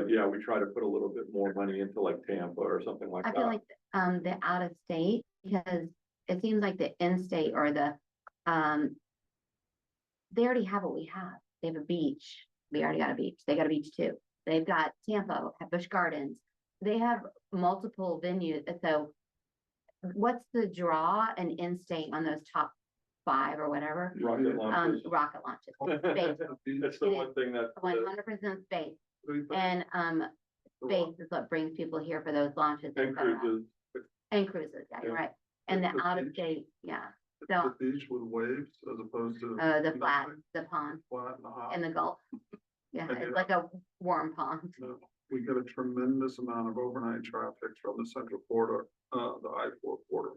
yeah, we try to put a little bit more money into like Tampa or something like I that. feel like, the out of state, because it seems like the in-state or the, they already have what we have. They have a beach. We already got a beach. They got a beach too. They've got Tampa, have Busch Gardens. They have multiple venues. So what's the draw and in-state on those top 5 or whatever? Rocket launches. Rocket launches. Space, That's the it one thing that. 100% space. And, space is what brings people here for those launches. et And cetera. cruises. And cruises, yeah, you're Yeah. right. And the The out of beach. state, yeah, The so, beach with waves as opposed to. the flat, nothing, the pond Flat and hot. and the Gulf. Yeah, And, it's like a warm pond. No, we get a tremendous amount of overnight traffic from the central corridor, the I-4 corridor.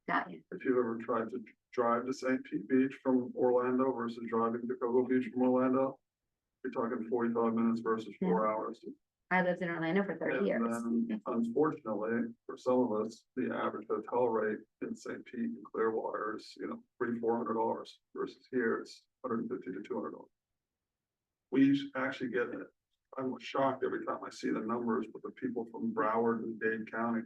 Got you. If you've ever tried to drive to St. Pete Beach from Orlando versus driving to Cocoa Beach from Orlando, you're talking 45 minutes versus 4 hours. I lived in Orlando for 30 And years. then, unfortunately, for some of us, the average hotel rate in St. Pete and Clearwater is, $300-400 versus here it's $150 to $200. We actually get it. I'm shocked every time I see the numbers, but the people from Broward and Dade County,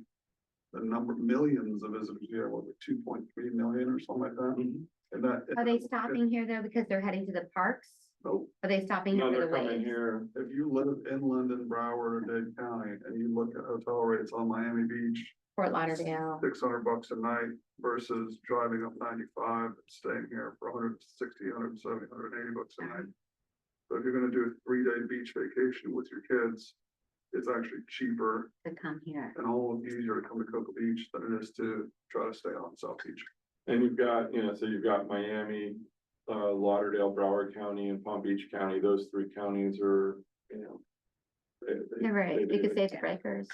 the number, millions of visitors here, what, 2.3 million or something like that. Mhm. And that. Are they stopping here though because they're heading to the parks? No, Are they stopping here No, for they're the coming waves? here. if you live inland in Broward or Dade County and you look at hotel rates on Miami Beach, Fort Lauderdale. $600 a night versus driving up 95 and staying here for 160, 170, 180 bucks a night. So if you're gonna do a 3-day beach vacation with your kids, it's actually cheaper To come here. and all easier to come to Cocoa Beach than it is to try to stay on South Beach. And you've got, so you've got Miami, Lauderdale, Broward County and Palm Beach County. Those 3 counties are, You're right. You could save the breakers.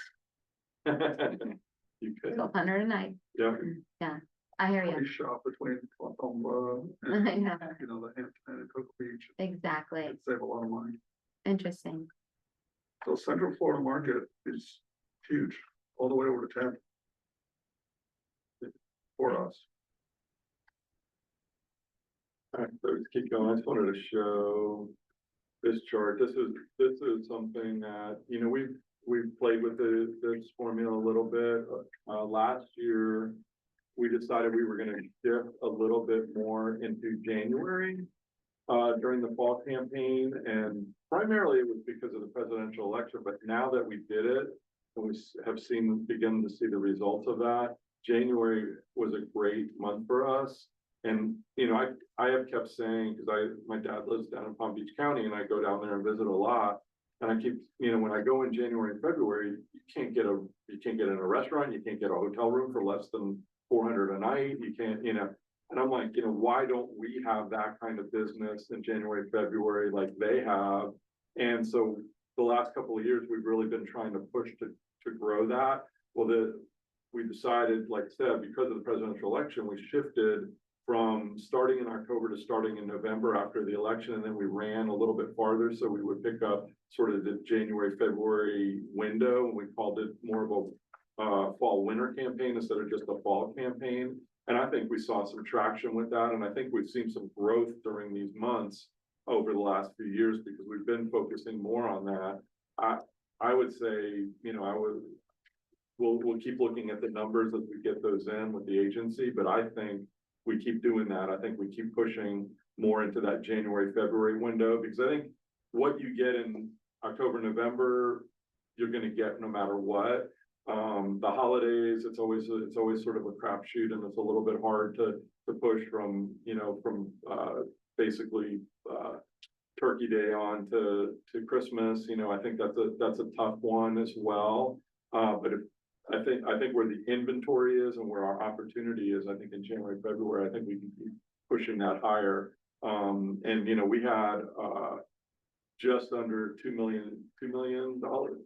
You could, 1,200 a night. yeah. I hear you. We shop between Palm, I and, know. the Hampton and Cocoa Beach, Exactly. and save a lot of money. Interesting. So Central Florida market is huge, all the way over to Tampa. For us. All right, so let's keep going. I just wanted to show this chart. This is something that, we've played with this formula a little bit. Last year, we decided we were gonna shift a little bit more into January during the fall campaign, and primarily it was because of the presidential election, but now that we did it, and we have begun to see the results of that, January was a great month for us. And, I have kept saying, because my dad lives down in Palm Beach County and I go down there and visit a lot. And I keep, when I go in January and February, you can't get in a restaurant, you can't get a hotel room for less than 400 a night, you can't, and I'm like, why don't we have that kind of business in January, February like they have? And so the last couple of years, we've really been trying to push to grow that. Well, we decided, like I said, because of the presidential election, we shifted from starting in October to starting in November after the election, and then we ran a little bit farther, so we would pick up sort of the January, February window, and we called it more of a fall winter campaign instead of just a fall campaign. And I think we saw some traction with that, and I think we've seen some growth during these months over the last few years because we've been focusing more on that. I would say, we'll keep looking at the numbers as we get those in with the agency, but I think we keep doing that. I think we keep pushing more into that January, February window, because I think what you get in October, November, you're gonna get no matter what. The holidays, it's always sort of a crapshoot, and it's a little bit hard to push from basically Turkey Day on to Christmas. I think that's a tough one as well. But I think where the inventory is and where our opportunity is, I think in January, February, I think we can keep pushing that higher. And we had just under $2 million.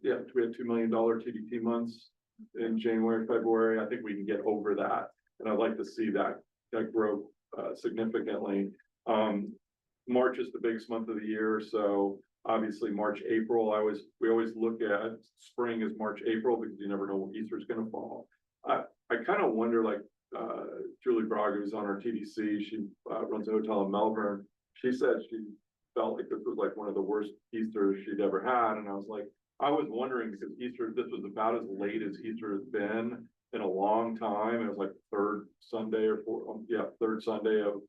Yeah, we had $2 million TDP months in January, February. I think we can get over that, and I'd like to see that grow significantly. March is the biggest month of the year, so obviously March, April, we always look at spring as March, April, because you never know when Easter's gonna fall. I kind of wonder, like, Julie Braga, who's on our TDC, she runs a hotel in Melbourne. She said she felt like this was like one of the worst Easters she'd ever had. And I was like, I was wondering because this was about as late as Easter has been in a long time. It was like third Sunday of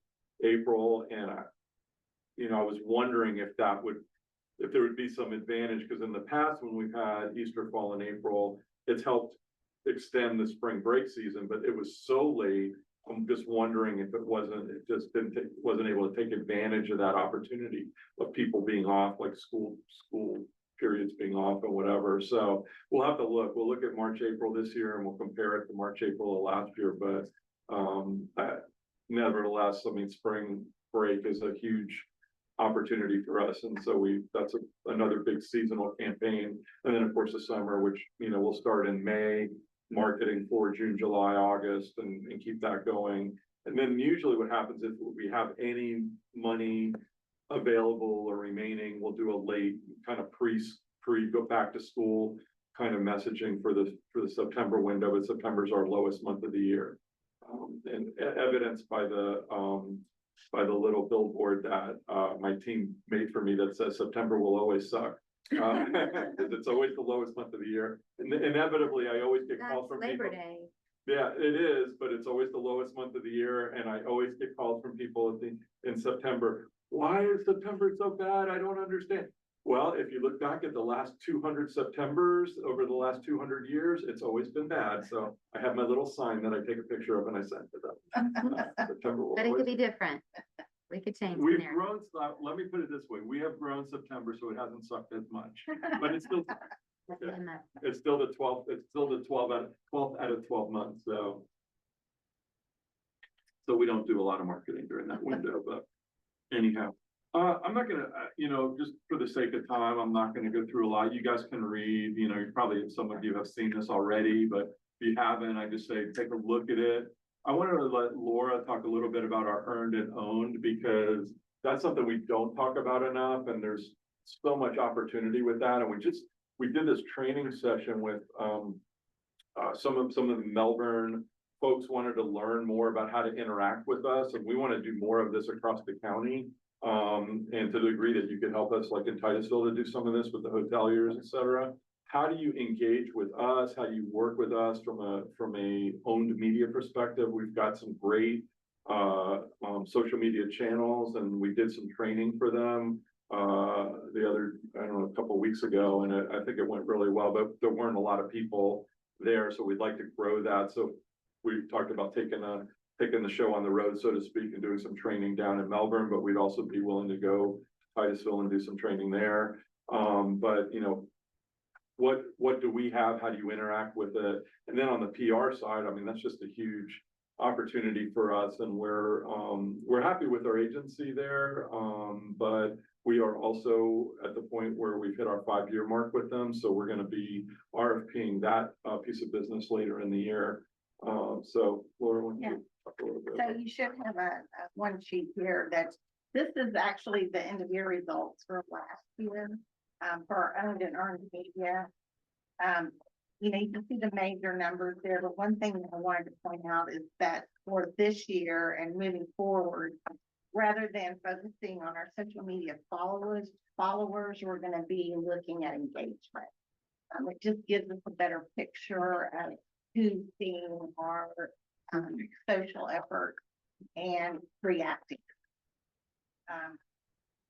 April. And I was wondering if there would be some advantage, because in the past, when we've had Easter fall in April, it's helped extend the spring break season, but it was so late. I'm just wondering if it just wasn't able to take advantage of that opportunity of people being off, like school periods being off and whatever. So we'll have to look. We'll look at March, April this year and we'll compare it to March, April of last year. But nevertheless, I mean, spring break is a huge opportunity for us. And so that's another big seasonal campaign. And then of course the summer, which, we'll start in May, marketing for June, July, August, and keep that going. And then usually what happens is we have any money available or remaining, we'll do a late kind of pre go back to school kind of messaging for the September window, but September is our lowest month of the year. And evidenced by the little billboard that my team made for me that says September will always suck. It's always the lowest month of the year. And inevitably, I always get calls from people. Labor Day. Yeah, it is, but it's always the lowest month of the year, and I always get calls from people in September. Why is September so bad? I don't understand. Well, if you look back at the last 200 Septembers over the last 200 years, it's always been bad. So I have my little sign that I take a picture of and I send to them. September will But it always could be different. We could change. We've there. grown, let me put it this way, we have grown September, so it hasn't sucked as much, but it's still, it's still the 12th out of 12 months, so. So we don't do a lot of marketing during that window, but anyhow. I'm not gonna, just for the sake of time, I'm not gonna go through a lot, you guys can read, some of you have seen this already, but if you haven't, I just say, take a look at it. I wanted to let Laura talk a little bit about our earned and owned, because that's something we don't talk about enough, and there's so much opportunity with that. And we did this training session with some of the Melbourne folks wanted to learn more about how to interact with us, and we want to do more of this across the county. And to the degree that you could help us, like in Titusville, to do some of this with the hoteliers, et cetera. How do you engage with us? How do you work with us from a owned media perspective? We've got some great social media channels, and we did some training for them a couple of weeks ago, and I think it went really well, but there weren't a lot of people there, so we'd like to grow that. So we talked about taking the show on the road, so to speak, and doing some training down in Melbourne, but we'd also be willing to go to Titusville and do some training there. But what do we have? How do you interact with it? And then on the PR side, I mean, that's just a huge opportunity for us, and we're happy with our agency there. But we are also at the point where we've hit our 5-year mark with them, so we're going to be RFPing that piece of business later in the year. So Laura, why don't you talk a little bit? So you should have a one sheet here this is actually the end of year results for last year, for our owned and earned media. You can see the major numbers there, but one thing that I wanted to point out is that for this year and moving forward, rather than focusing on our social media followers, we're going to be looking at engagement. It just gives us a better picture of who's seeing our social effort and reacting.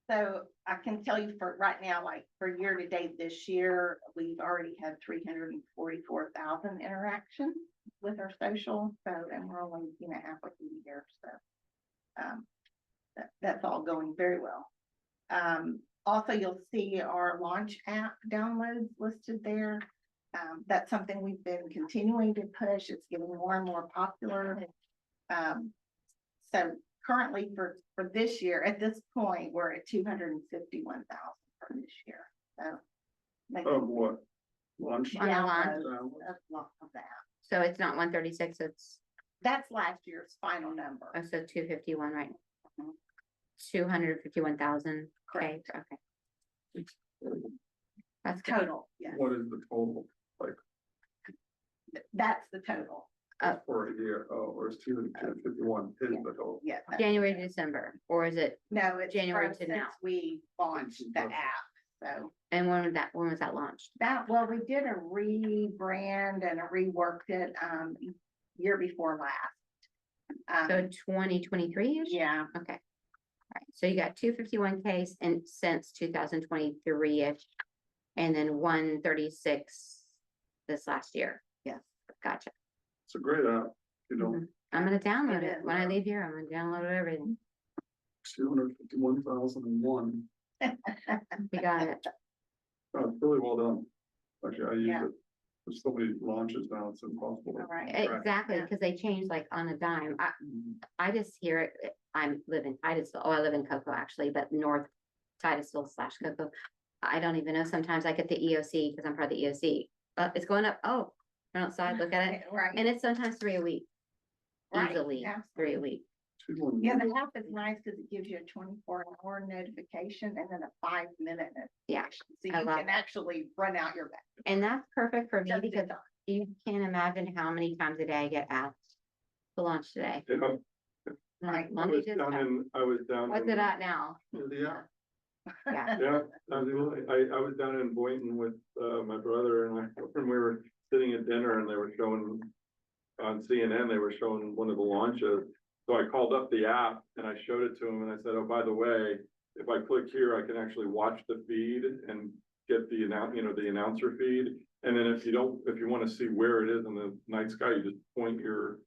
So I can tell you for right now, like for year to date this year, we've already had 344,000 interactions with our social. So, and we're only, halfway through the year. So that's all going very well. Also, you'll see our launch app downloads listed there. That's something we've been continuing to push. It's getting more and more popular. So currently for this year, at this point, we're at 251,000 for this year. So Of what? Lunch? On the launch. of that. So it's not 136, it's, That's last year's final number. so 251, right? Mhm. 251,000. Okay, Correct. okay. That's good. Total, yeah. What is the total, That's the total. for a year? Oh, or is 251 is the total? Yeah. January to December, or is it, No, it's January from to now. since we launched the app. So and when was that launched? we did a rebrand and reworked it year before last. So 2023-ish? Yeah, Okay. All right, so you got 251K and since 2023-ish, and then 136 this last year. yes. Gotcha. It's a great app, you know, Mhm. I'm gonna download It it. is. When I leave here, I'm gonna download everything. 251,001. We got it. Really well done. Actually, I use Yeah. it. There's so many launches now, it's impossible. All right. Exactly, Yeah. because they changed like on a dime. I just hear it, I live in Titusville, I live in Cocoa actually, but North Titusville / Cocoa. I don't even know, sometimes I get the EOC, because I'm part of the EOC, it's going up, oh, turn outside, look at it, Right. and it's sometimes 3 a week. Right, Easily, 3 a week. 211. Yeah, the app is nice because it gives you a 24-hour notification and then a 5-minute Yeah, notification. So I you love can actually run out your back. And that's perfect for me Just in because time. you can't imagine how many times a day I get asked to lunch today. Yeah, I'm like, Right. I "Let me was just down have-" I was down. What's in- it at now? Yeah. Yeah, Yeah, absolutely. I was down in Boynton with, my brother and we were sitting at dinner and they were showing on CNN, they were showing one of the launches. So I called up the app and I showed it to him and I said, oh, by the way, if I click here, I can actually watch the feed and get the the announcer feed. And then if you want to see where it is in the night sky, you just point your,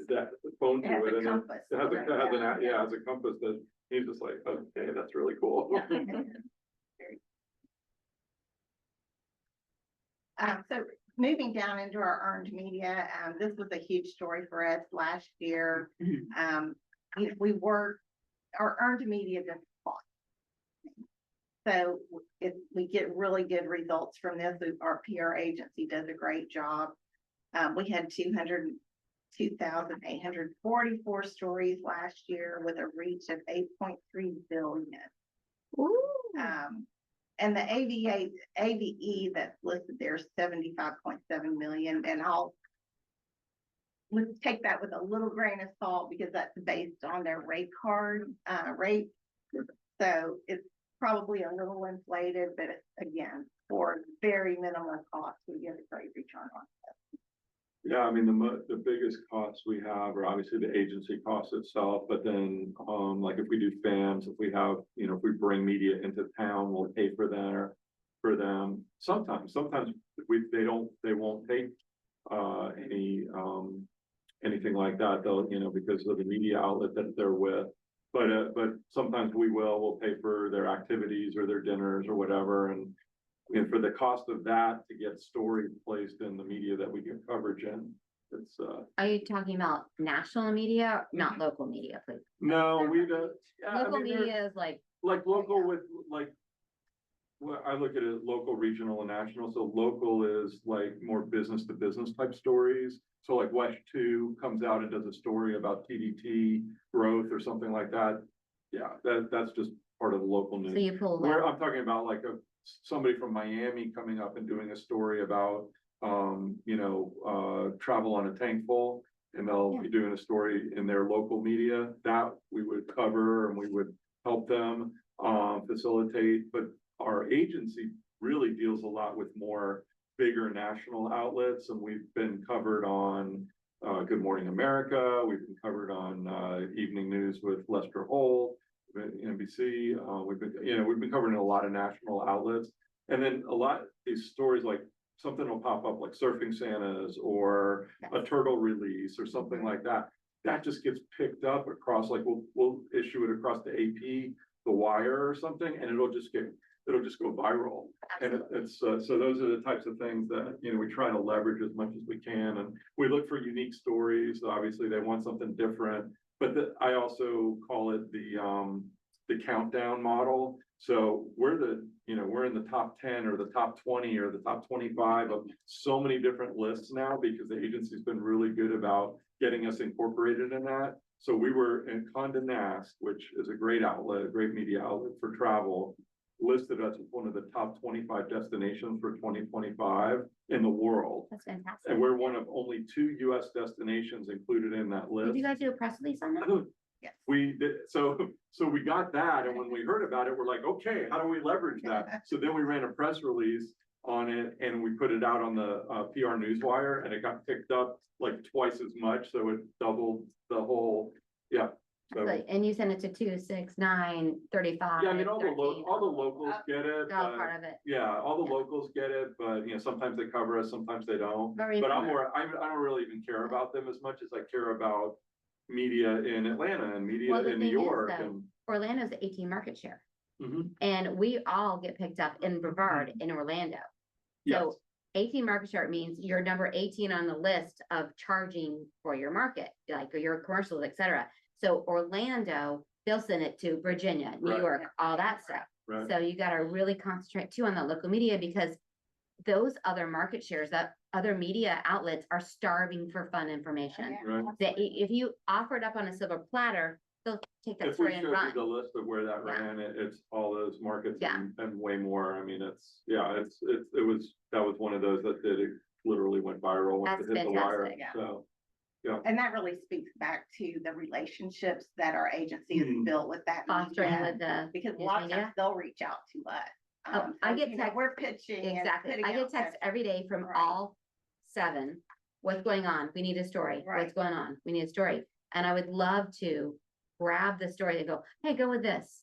that phone It has to it a and then compass. it has Right, it has a compass that he's just like, okay, that's really cool. So moving down into our earned media, this was a huge story for us last year. Our earned media just fought. So we get really good results from this. Our PR agency does a great job. We had 202,844 stories last year with a reach of 8.3 billion. And the AVE that's listed there is 75.7 million, and let's take that with a little grain of salt because that's based on their rate card rate. So it's probably a little inflated, but again, for very minimal cost, we get a great return on it. Yeah, I mean, the biggest costs we have are obviously the agency costs itself, but then, like if we do FAMs, if we have, if we bring media into town, we'll pay for them. Sometimes they won't take, anything like that, though, because of the media outlet that they're with. But sometimes we'll pay for their activities or their dinners or whatever, and for the cost of that to get stories placed in the media that we get coverage in, it's, Are you talking about national media, not local media, please? no, we don't. Yeah, I Local mean, they're- media is like, Like local with well, I look at it local, regional and national. So local is like more business to business type stories. So like West 2 comes out and does a story about TDT growth or something like that. Yeah, that's just part of the local so news. you pull Where that, I'm talking about like somebody from Miami coming up and doing a story about, travel on a tank full. And they'll be doing a story in their local media that we would cover and we would help them, facilitate, but our agency really deals a lot with more bigger national outlets, and we've been covered on, Good Morning America, we've been covered on, Evening News with Lester Holt, NBC, we've been covering a lot of national outlets. And then a lot of these stories, like something will pop up like Surfing Santas or a turtle release or something like that. That just gets picked up across, like we'll issue it across the AP, the Wire or something, and it'll just go viral. And it's, so those are the types of things that, we try to leverage as much as we can. And we look for unique stories. Obviously, they want something different, but I also call it the countdown model. So we're in the top 10 or the top 20 or the top 25 of so many different lists now because the agency's been really good about getting us incorporated in that. So we were in Condé Nast, which is a great outlet, a great media outlet for travel, listed us as one of the top 25 destinations for 2025 in the world. that's fantastic. And we're one of only 2 US destinations included in that list. Did you guys do a press release on that? Yes. We did, so we got that, and when we heard about it, we're like, okay, how do we leverage that? So then we ran a press release on it and we put it out on the PR Newswire, and it got picked up like twice as much, so it doubled the whole, yeah. So, And you send it to 2, 6, 9, 35. yeah, I mean, all the 13, locals get it, It's all but, part of it. yeah, all the Yeah. locals get it, but, you know, sometimes they cover us, sometimes they don't. But But I'm remember- more, I don't really even care about them as much as I care about media in Atlanta and media Well, the in New thing is, York though, and. Orlando's 18 market share. Mhm. And we all get picked up in Brevard in Orlando. Yes. So 18 market share means you're number 18 on the list of charging for your market, like for your commercials, et cetera. So Orlando, they'll send it to Virginia, New Right. York, all that stuff. Right. So you gotta really concentrate too on the local media because those other market shares, that other media outlets are starving for fun information. Right. That if you offer it up on a silver platter, they'll take that If we story and showed you the run. list of where that Yeah. ran, it's all those markets Yeah. and way more. I mean, that was one of those that it literally went viral once That's it hit the wire, fantastic, so. And that really speaks back to the relationships that our agency has Mhm. built with that. Fostering media, with the. Because a news lot of media. times they'll reach out to us. Oh, I so, get you know, text- We're pitching. and Exactly. putting I get out there. texts every day from Right. all 7. What's going on? We need a story. Right. What's going on? We need a story. And I would love to grab the story and go, hey, go with this.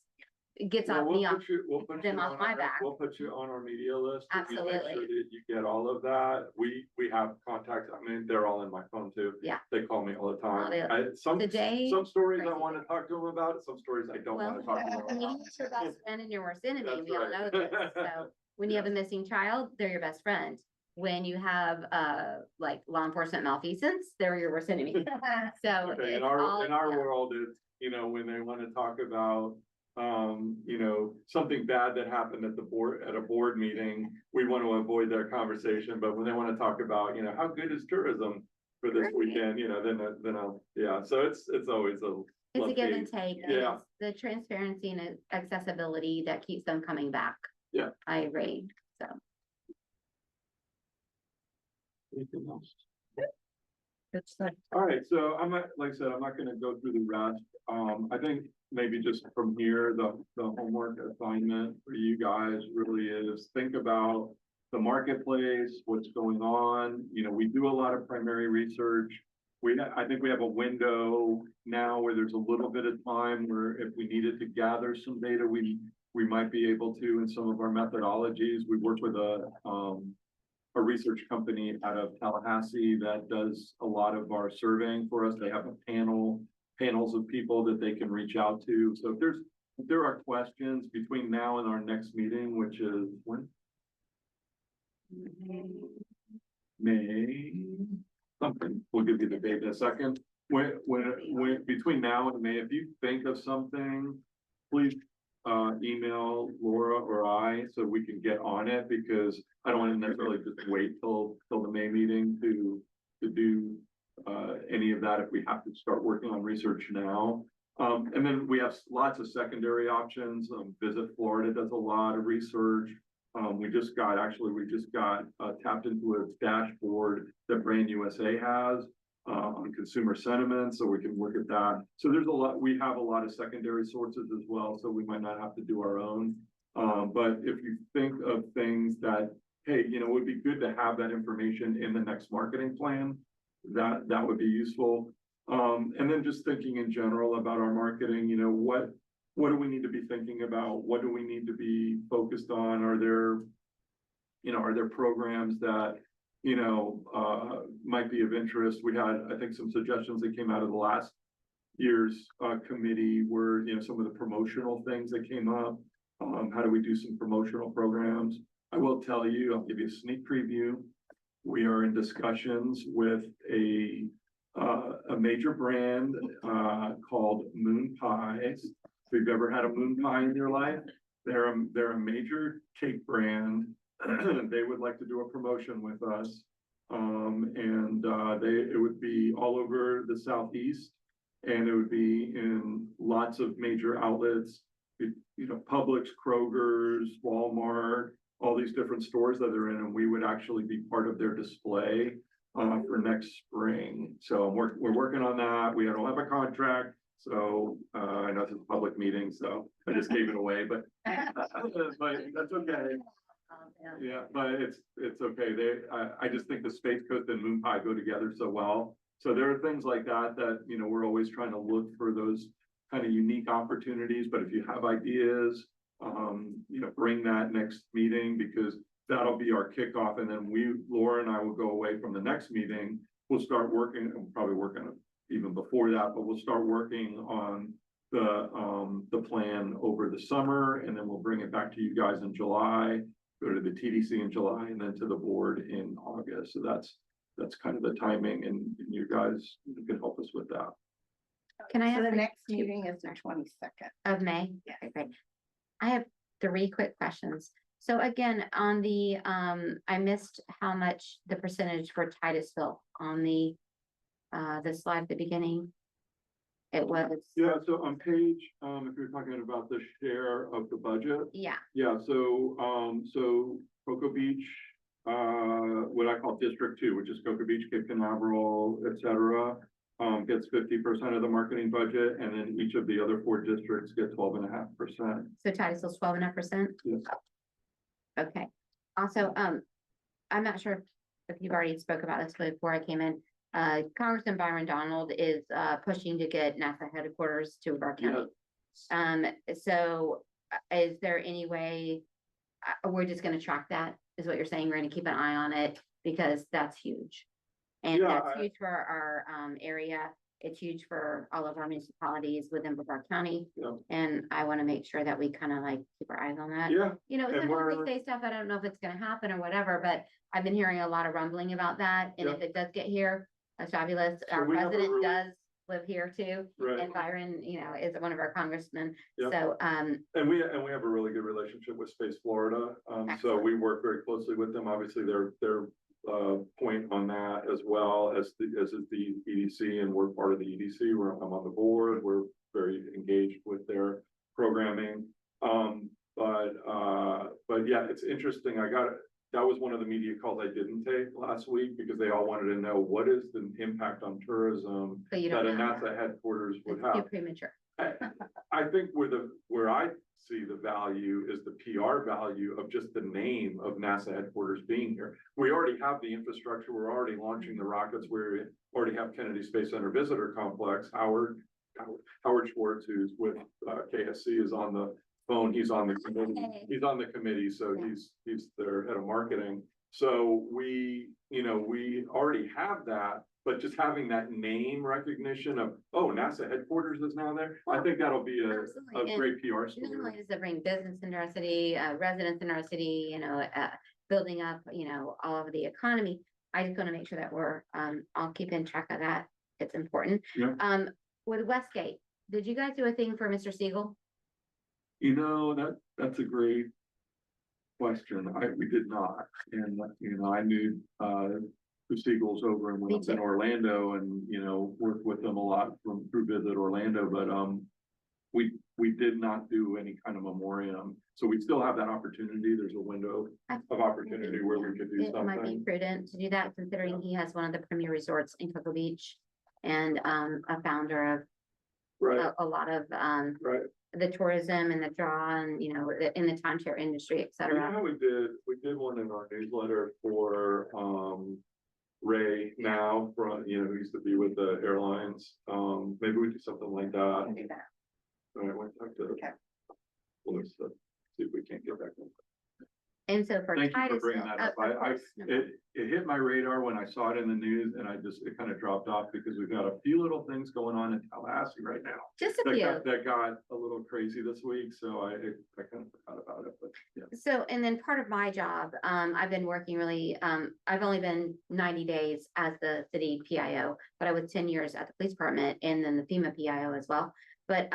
It gets Well, off me off. we'll put them you off on my our- back. We'll put you on our media list. and we'll make Absolutely. sure that you get all of that. We have contacts. I mean, they're all in my phone too. Yeah. They call me all the time. Oh, Some Today. stories I crazy want to day. talk to them about, some stories I don't want to Well, talk to them about. Comedian's your best friend and your worst enemy. That's We all know right. this. So when you have a missing child, they're your best friend. When you have like law enforcement malfeasance, they're your worst enemy. So Okay, it's in all, our yeah. world, it's, you know, when they want to talk about, you know, something bad that happened at a board meeting, we want to avoid their conversation, but when they want to talk about, you know, how good is tourism for this Right. weekend, you know, then I'll, yeah, so it's always a. It's a love give and hate. take, and Yeah. it's the transparency and accessibility that keeps them coming back. Yeah. I agree, so. Anything else? It's like, All right, so I'm not, like I said, I'm not gonna go through the rest. I think maybe just from here, the homework assignment for you guys really is think about the marketplace, what's going on. You know, we do a lot of primary research. I think we have a window now where there's a little bit of time where if we needed to gather some data, we might be able to in some of our methodologies. We work with a research company out of Tallahassee that does a lot of our surveying for us. They have a panels of people that they can reach out to. So if there are questions between now and our next meeting, which is when? May something. We'll give you the date in a second. When between now and May, if you think of something, please email Laura or I so we can get on it, because I don't want to necessarily just wait till the May meeting to do any of that if we have to start working on research now. And then we have lots of secondary options. Visit Florida does a lot of research. We just got tapped into a dashboard that Brand USA has on consumer sentiment, so we can look at that. So we have a lot of secondary sources as well, so we might not have to do our own. But if you think of things that, hey, you know, it would be good to have that information in the next marketing plan, that would be useful. And then just thinking in general about our marketing, you know, what do we need to be thinking about? What do we need to be focused on? Are there programs that, you know, might be of interest? We had, I think, some suggestions that came out of the last year's committee were, you know, some of the promotional things that came up. How do we do some promotional programs? I will tell you, I'll give you a sneak preview. We are in discussions with a major brand called Moon Pies. If you've ever had a moon pie in your life, they're a major cake brand. They would like to do a promotion with us. It would be all over the Southeast, and it would be in lots of major outlets, you know, Publix, Kroger's, Walmart, all these different stores that they're in, and we would actually be part of their display for next spring. So we're working on that. We don't have a contract, so I know it's a public meeting, so I just gave it away, but that's okay. Yeah, but it's okay. I just think the Space Coast and Moon Pie go together so well. So there are things like that, you know, we're always trying to look for those kind of unique opportunities, but if you have ideas, bring that next meeting, because that'll be our kickoff, and then Laura and I will go away from the next meeting. We'll start working, and we'll probably work on it even before that, but we'll start working on the plan over the summer, and then we'll bring it back to you guys in July, go to the TDC in July, and then to the board in August. So that's kind of the timing, and you guys can help us with that. Can I So ask the like next meeting is the 22nd. of May? Yeah. Okay, great. I have 3 quick questions. So again, on the, I missed how much the percentage for Titusville on the slide at the beginning. It was, Yeah, so on page, if you're talking about the share of the budget, yeah, yeah, so Cocoa Beach, what I call District 2, which is Cocoa Beach, Cape Canaveral, et cetera, gets 50% of the marketing budget, and then each of the other 4 districts get 12.5%. so Titusville's 12.5%. Yes. Okay, also, I'm not sure if you've already spoke about this before I came in. Congressman Byron Donald is pushing to get NASA headquarters to our county. So is there any way, we're just gonna track that, is what you're saying? We're gonna keep an eye on it, because that's huge. And Yeah, that's huge for our area. It's huge for all of our municipalities within Brevard County. Yeah. And I wanna make sure that we kind of like keep our eyes on that. Yeah, You know, And sometimes we're- we say stuff, I don't know if it's gonna happen or whatever, but I've been hearing a lot of rumbling about that, and if it does get here, that's fabulous. So Our we have a president really- does live here too, right. and Byron, you know, is one of our congressmen, Yeah. so, And we have a really good relationship with Space Florida, so Excellent. we work very closely with them. Obviously, their point on that, as well as is the EDC, and we're part of the EDC. I'm on the board. We're very engaged with their programming. But yeah, it's interesting. That was one of the media calls I didn't take last week, because they all wanted to know what is the impact on tourism but you that don't a know. NASA headquarters would It's too have. premature. I think where I see the value is the PR value of just the name of NASA headquarters being here. We already have the infrastructure, we're already launching the rockets, we already have Kennedy Space Center Visitor Complex. Howard Schwartz, who's with KSC, is on the phone, he's on the committee, so Yeah. he's their head of marketing. So we already have that, but just having that name recognition of, oh, NASA headquarters is now there, I think that'll be Absolutely. a great PR Not story. only does it bring business into our city, residents in our city, you know, building up, you know, all of the economy. I just want to make sure that we're, I'll keep in track of that. It's important. Yeah. With Westgate, did you guys do a thing for Mr. Siegel? That's a great question. We did not. And, I knew, the Seagulls over and Me went up in too. Orlando, and, worked with them a lot through Visit Orlando, but, we did not do any kind of memoriam. So we still have that opportunity. There's a window of opportunity where we could do It might be something. prudent to do that, considering he has one of the premier resorts in Cocoa Beach. And, a founder of Right, a lot of, right. the tourism and the draw and, you know, in the timeshare industry, et You know cetera. how we did one in our newsletter for, Ray now, who used to be with the airlines. Maybe we do something like that. I'll do that. All right, we'll talk to Okay. Melissa, see if we can't get back. And so for Thank you for Titus. bringing that up. It hit my radar when I saw it in the news, and it kind of dropped off, because we've got a few little things going on in Tallahassee right now. Just a That few. got a little crazy this week, so I kind of forgot about it, but yeah. So, and then part of my job, I've been working really, I've only been 90 days as the city PIO, but I was 10 years at the police department and then the FEMA PIO as well. But,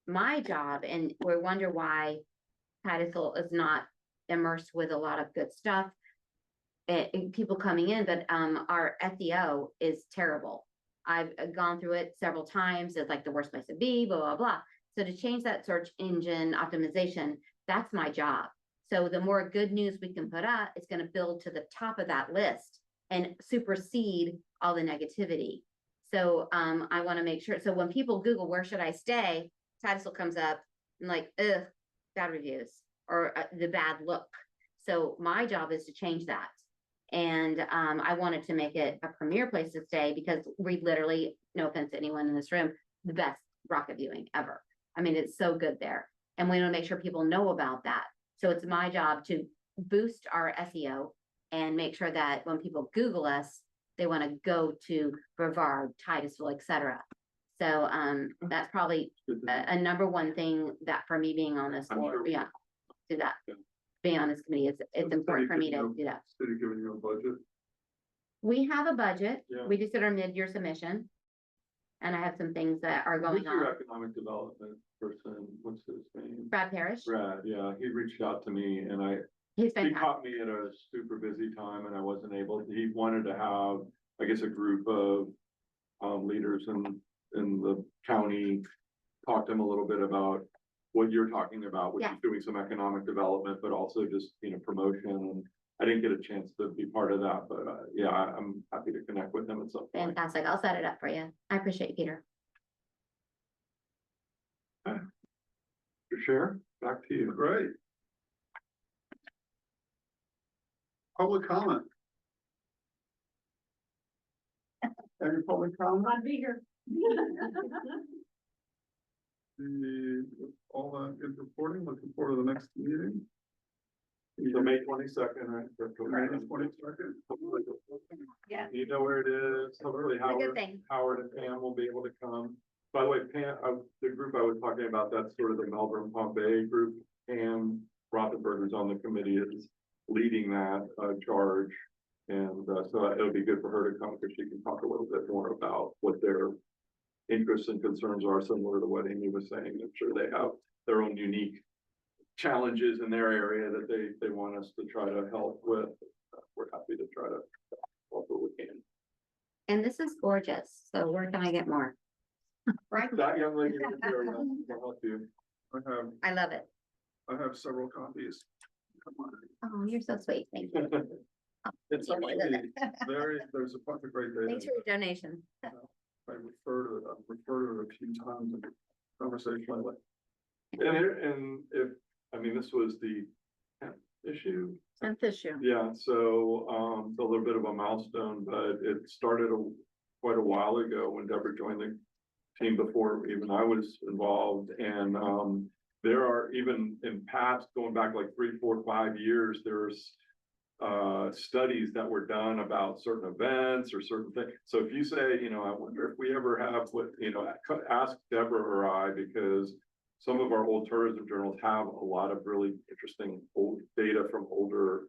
my job, and we wonder why Titusville is not immersed with a lot of good stuff. And people coming in, but, our SEO is terrible. I've gone through it several times. It's like the worst place to be, blah, blah, blah. So to change that search engine optimization, that's my job. So the more good news we can put out, it's gonna build to the top of that list and supersede all the negativity. So I wanna make sure, so when people Google, where should I stay? Titusville comes up and like, ugh, bad reviews or the bad look. So my job is to change that. And I wanted to make it a premier place to stay, because we literally, no offense to anyone in this room, the best rocket viewing ever. I mean, it's so good there. And we want to make sure people know about that. So it's my job to boost our SEO and make sure that when people Google us, they want to go to Brevard, Titusville, et cetera. So, that's probably Good to a number one thing that for me being on this I'm board, sure. yeah, do that. Yeah. Being on this committee, it's the important for city me to giving do that. City giving you a budget. We have a budget. Yeah. We just did our mid-year submission. And I have some things that are Who's going your on. economic development person? What's his name? Brad Parrish, Brad, yeah, he reached out to me and he's he fantastic. caught me at a super busy time and I wasn't able, he wanted to have, I guess, a group of leaders in the county. Talk to him a little bit about what you're talking about, which Yeah. is doing some economic development, but also just, promotion. And I didn't get a chance to be part of that, but yeah, I'm happy to connect with him at some point. Fantastic. I'll set it up for you. I appreciate you, Peter. For sure, back to you. Great. Public comment. Any public comment? Glad to be here. All that good reporting, looking forward to the next meeting. So May 22nd, right? May 22nd. Yeah. You know where it is, hopefully It's a good Howard, thing. Howard and Pam will be able to come. By the way, Pam, the group I was talking about, that's sort of the Melbourne Pompey group. Pam Rothenberger's on the committee, is leading that charge. And so it'll be good for her to come because she can talk a little bit more about what their interests and concerns are, similar to what Amy was saying. I'm sure they have their own unique challenges in their area that they want us to try to help with. We're happy to try to help what we can. And this is gorgeous. So where can I get more? Right. That young lady over there will help you. I love it. I have several copies. Come on. Oh, you're so sweet. Thank you. It's More actually than that. There's a bunch of great data. Thanks for your donation. I refer to it a few times in conversation lately. And if, I mean, this was the 10th issue. 10th issue. Yeah, so, it's a little bit of a milestone, but it started quite a while ago when Deborah joined the team before even I was involved. And, there are even in past, going back like 3, 4, 5 years, there's studies that were done about certain events or certain things. So if you say, I wonder if we ever have what, ask Deborah or I, because some of our old tourism journals have a lot of really interesting old data from older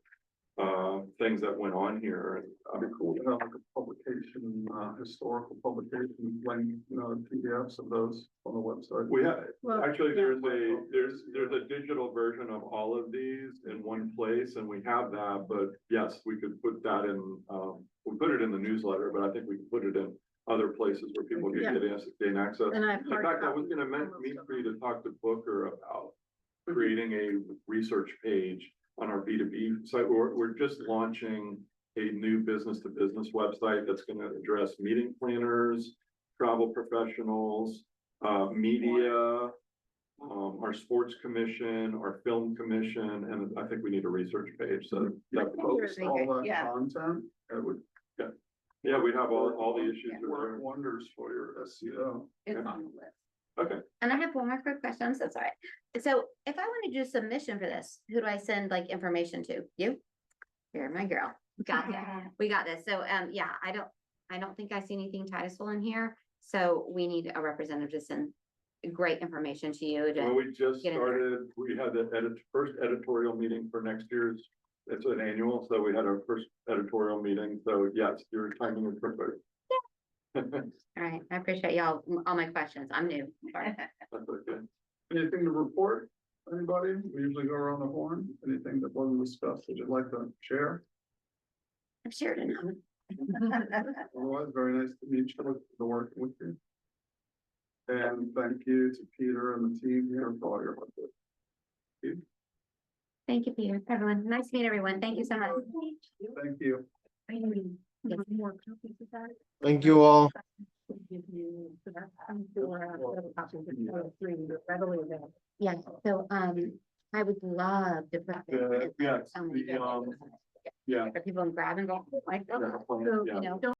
things that went on here. And It'd be cool to have like a publication, historical publication, link, PDFs of those on the website. we have, Well, actually, there's a digital version of all of these in one place, and we have that, but yes, we could put that in, we put it in the newsletter, but I think we can put it in other places where people can Yeah. gain access. And I have In hard fact, I was copies gonna of almost meet of for you them. to talk to Booker about creating a research page on our B2B site. We're just launching a new business to business website that's gonna address meeting planners, travel professionals, media, our sports commission, our film commission, and I think we need a research page, so. that- Focus all that Yeah. content, it would Yeah, we have all the issues are work there. wonders for your SEO. It's on the list. Okay, And I have one more quick question. I'm so sorry. So if I want to do a submission for this, who do I send like information to? You? You're my girl. Got it. We got this. So, yeah, I don't think I see anything Titusville in here. So we need a representative to send great information to you well, to, we just get in there. started, we had the first editorial meeting for next year's, it's an annual, so we had our first editorial meeting, so yes, your timing is perfect. all right. I appreciate y'all, all my questions. I'm new. Sorry. That's okay. Anything to report? Anybody? We usually go around the horn. Anything that wasn't discussed that you'd like to share? I've shared enough. Otherwise, very nice to meet you, look forward to working with you. And thank you to Peter and the team here for all your hard work. Thank you, Peter. Everyone, nice to meet everyone. Thank you so much. Thank you. Thank you all. Yeah, so, I would love to put. this in Yes, so many the, good places. yeah. For people to grab and go, like, Yeah, so, yeah. you know,